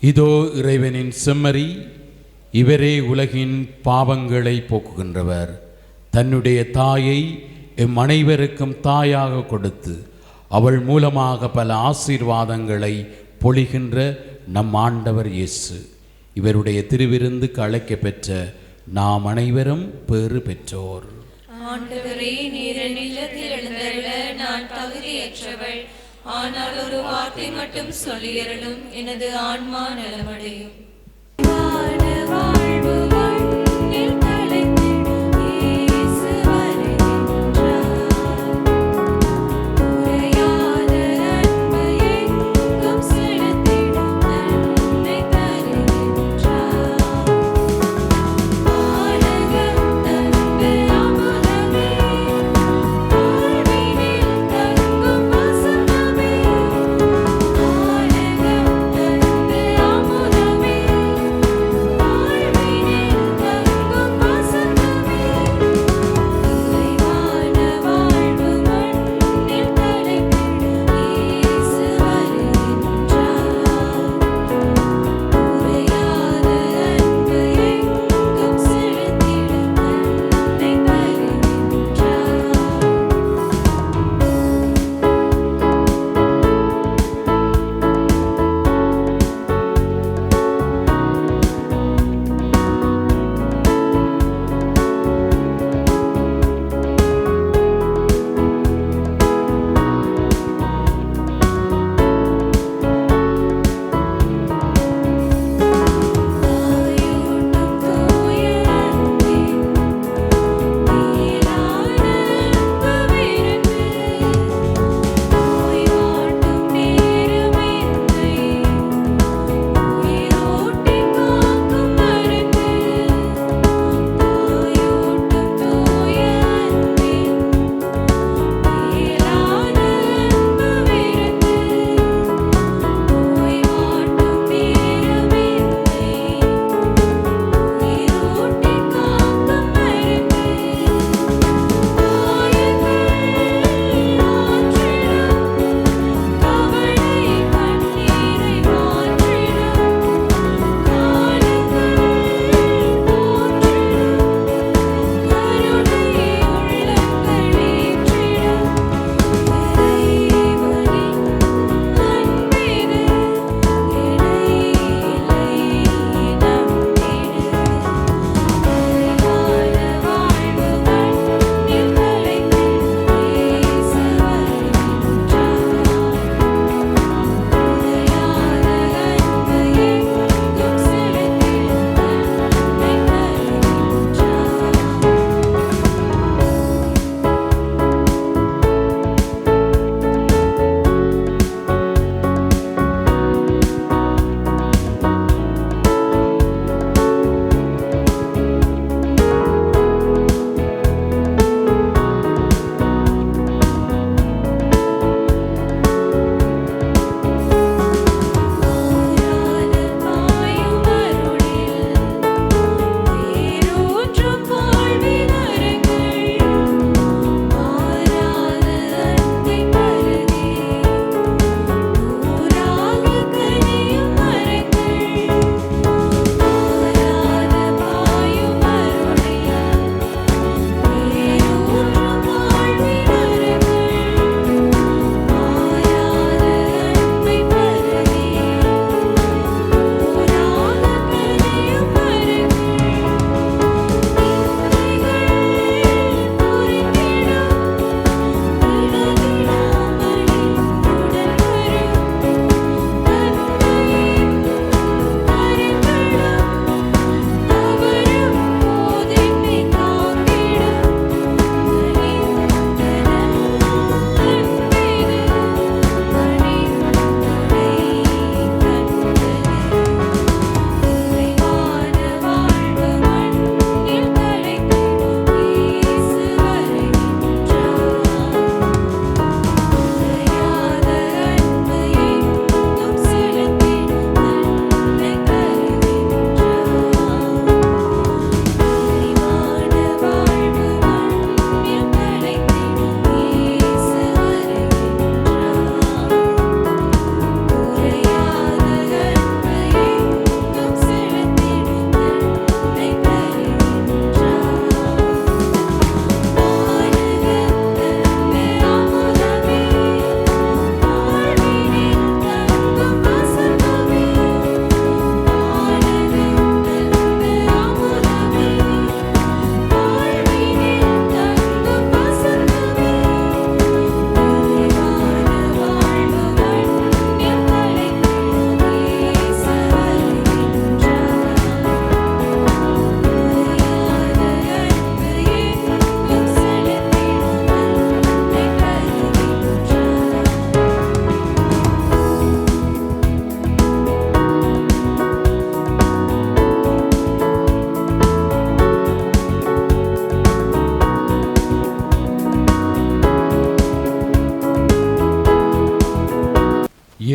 இதோ இறைவனின் செம்மறி, இவரே உலகின் பாவங்களை போக்குகின்றவர். தன்னுடைய தாயை எம் அனைவருக்கும் தாயாக கொடுத்து அவள் மூலமாக பல ஆசீர்வாதங்களை பொழிகின்ற நம் ஆண்டவர் இயேசு. இவருடைய திருவிருந்துக்கு அழைக்க பெற்ற நாம் அனைவரும் பேறு பெற்றோர். ஆண்டவரே, நீர் என் இல்லத்தில் எழுந்தருள நான் தகுதியற்றவள். ஆனால் ஒரு வார்த்தை மட்டும் சொல்லியருளும், எனது ஆன்மா நலமடையும். ஆண்டவரே,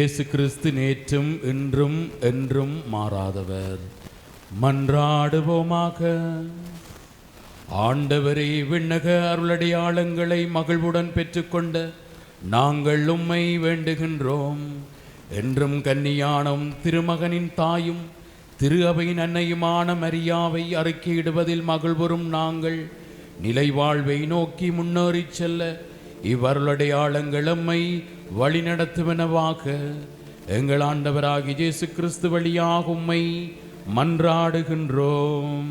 இயேசு கிறிஸ்து நேற்றும் இன்றும் என்றும் மாறாதவர். மன்றாடுவோமாக. ஆண்டவரே, விண்ணக அருளடையாளங்களை மகிழ்வுடன் பெற்றுக்கொண்ட நாங்கள் உம்மை வேண்டுகின்றோம். என்றும் கன்னியானும் திருமகனின் தாயும் திரு அவையின் அன்னையுமான மரியாவை அறிக்கையிடுவதில் மகிழ்வுறும் நாங்கள் நிலை வாழ்வை நோக்கி முன்னேறிச் செல்ல இவ்வருளடையாளங்கள் எம்மை வழிநடத்துவனவாக எங்கள் ஆண்டவராகிய இயேசு கிறிஸ்து வழியாக உம்மை மன்றாடுகின்றோம்.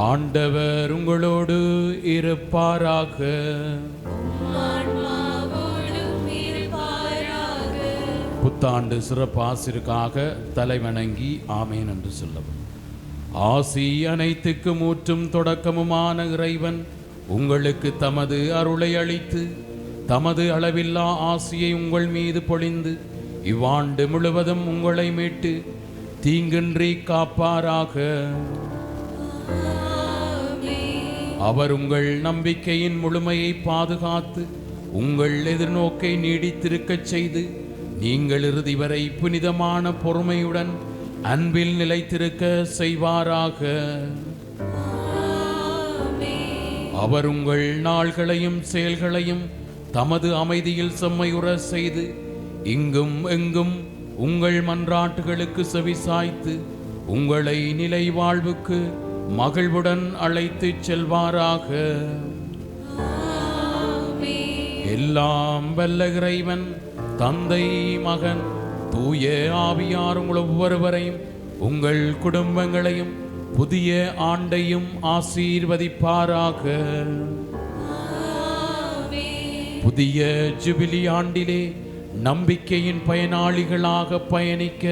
ஆண்டவர் உங்களோடு இருப்பாராக. புத்தாண்டு சிறப்பாசிற்காக தலைவணங்கி ஆமேன் என்று சொல்லவும். ஆசி அனைத்துக்கும் ஊற்றும் தொடக்கமுமான இறைவன் உங்களுக்கு தமது அருளை அளித்து தமது அளவில்லா ஆசியை உங்கள் மீது பொழிந்து இவ்வாண்டு முழுவதும் உங்களை மீட்டு தீங்கின்றி காப்பாராக. அவர் உங்கள் நம்பிக்கையின் முழுமையை பாதுகாத்து உங்கள் எதிர்நோக்கை நீடித்திருக்கச் செய்து நீங்கள் இறுதி வரை புனிதமான பொறுமையுடன் அன்பில் நிலைத்திருக்க செய்வாராக. அவர் உங்கள் நாள்களையும் செயல்களையும் தமது அமைதியில் செம்மையுற செய்து இங்கும் எங்கும் உங்கள் மன்றாட்டுகளுக்கு செவிசாய்த்து உங்களை நிலை வாழ்வுக்கு மகிழ்வுடன் அழைத்து செல்வாராக. எல்லாம் வல்ல இறைவன் தந்தை, மகன், தூய ஆவியார் உங்கள் ஒவ்வொருவரையும் உங்கள் குடும்பங்களையும் புதிய ஆண்டையும் ஆசீர்வதிப்பாராக. புதிய ஜூபிலி ஆண்டிலே நம்பிக்கையின் பயனாளிகளாக பயணிக்க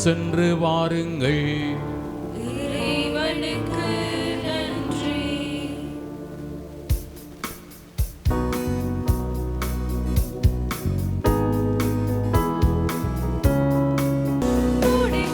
சென்று வாருங்கள். Glory,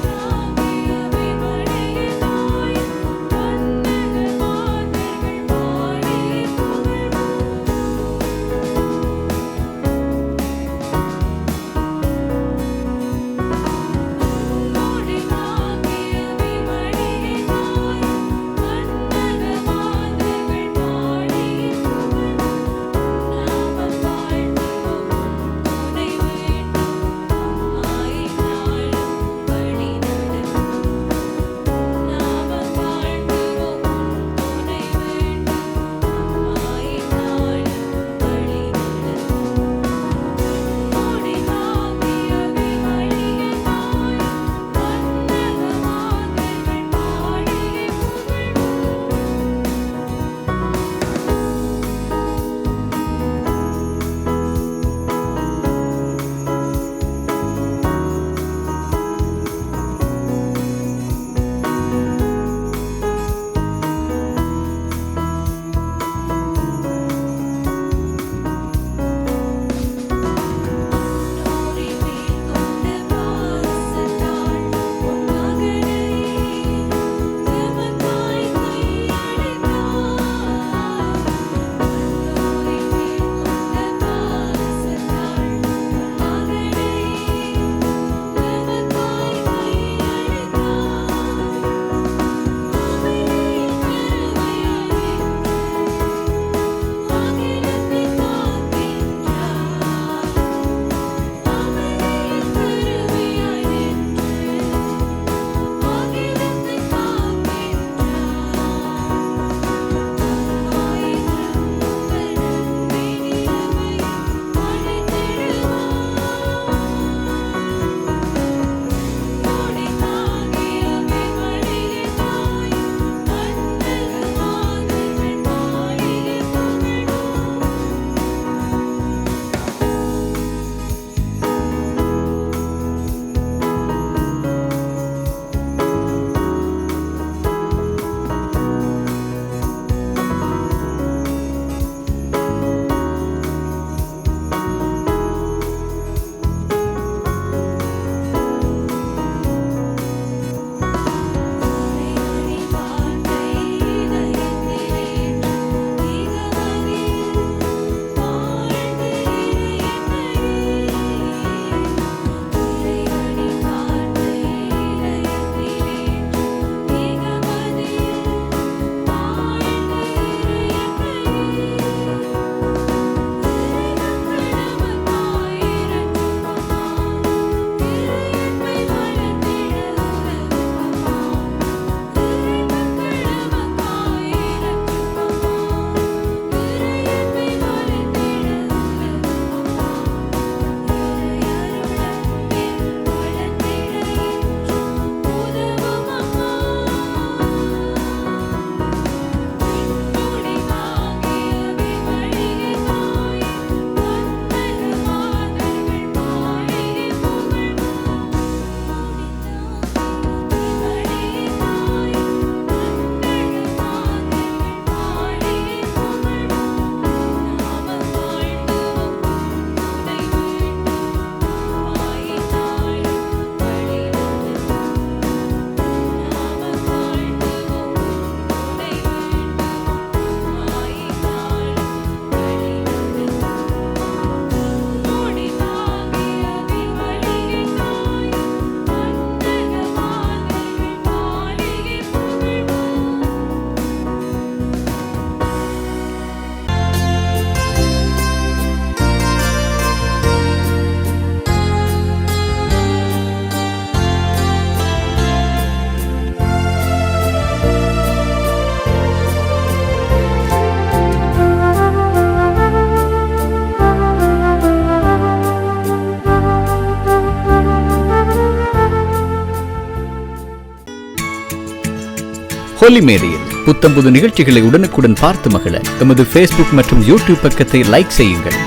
ஹோலி மேரியில் புத்தம்புது நிகழ்ச்சிகளை உடனுக்குடன் பார்த்து மகிழ எமது Facebook மற்றும் YouTube பக்கத்தை லைக் செய்யுங்கள்.